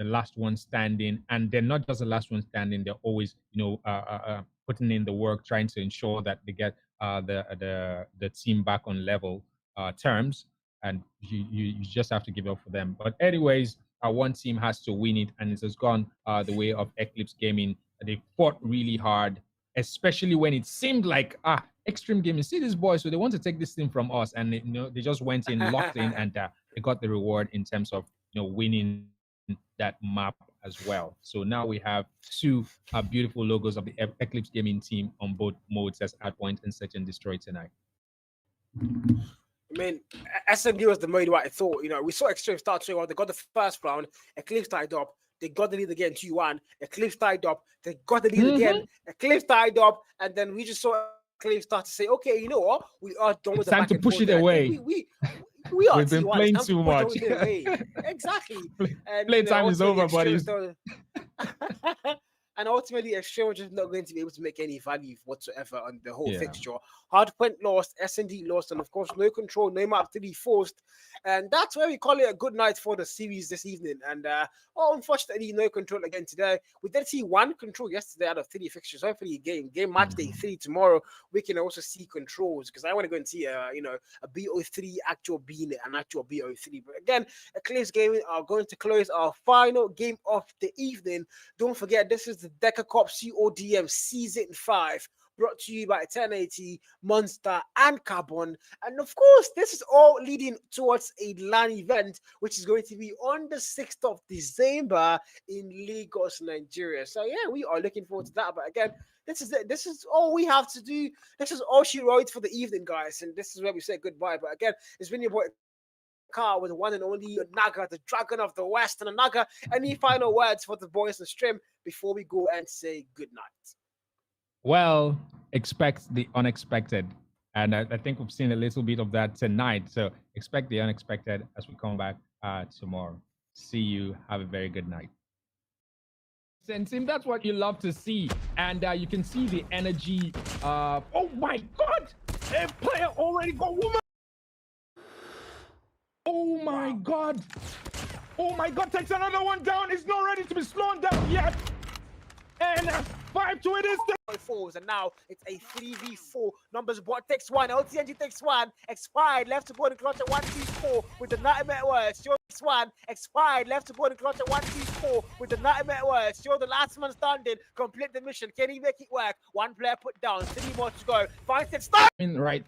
last one standing, and they're not just the last one standing. They're always putting in the work, trying to ensure that they get the team back on level terms. And you just have to give up for them. But anyways, one team has to win it, and it has gone the way of Eclipse Gaming. They fought really hard, especially when it seemed like Extreme Gaming see this boy, so they want to take this thing from us, and they just went in, locked in, and they got the reward in terms of winning that map as well. So now we have 2 beautiful logos of the Eclipse Gaming team on both modes as Hardpoint and Search and Destroy tonight. I mean, SMD was the mode what I thought. We saw Extreme start so well. They got the first round. Eclipse tied up. They got the lead again 2-1. Eclipse tied up. They got the lead again. Eclipse tied up. And then we just saw Eclipse start to say, okay, you know what? We are done with it's the time back to and push forth it there. away. We are We've been T1. playing It's time too to push much. it away. Exactly. And, Playtime is over, buddies. And ultimately, Extreme was just not going to be able to make any value whatsoever on the whole fixture. Hardpoint lost, S&D lost, and of course, no control, no map to be forced. And that's where we call it a good night for the series this evening. And unfortunately, no control again today. We did see 1 control yesterday out of 3 fixtures. Hopefully, game match day 3 tomorrow, we can also see controls, because I want to go and see a BO3 actual being an actual BO3. But again, Eclipse Gaming are going to close our final game of the evening. Don't forget, this is the DECACUP CODM Season 5, brought to you by 1080, Monster, and Carbon. And of course, this is all leading towards a LAN event, which is going to be on the 6th of December in Lagos, Nigeria. So yeah, we are looking forward to that. But again, this is it. This is all we have to do. This is all she wrote for the evening, guys. And this is where we say goodbye. But again, it's been your boy Car with the one and only Naga, the Dragon of the West. And Naga, any final words for the boys in the stream before we go and say goodnight? Well, expect the unexpected. And I think we've seen a little bit of that tonight. So expect the unexpected as we come back tomorrow. See you. Have a very good night. And Tim, that's what you love to see. And you can see the energy. Oh my God! A player already got woman. Oh my God! Oh my God! Takes another one down. It's not ready to be slowed down yet. And 5 to it is. And now it's a 3v4. Numbers what takes 1. LTNG takes 1. Expired left to go to clutch at 1v4 with the nightmare words. You're takes 1. Expired left to go to clutch at 1v4 with the nightmare words. You're the last man standing. Complete the mission. Can he make it work? 1 player put down. 3 more to go. 5 6 start. Right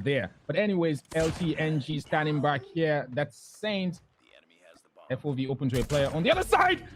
there. But anyways, LTNG standing back here. That's Saint. The enemy has the bomb. FOV open to a player on the other side.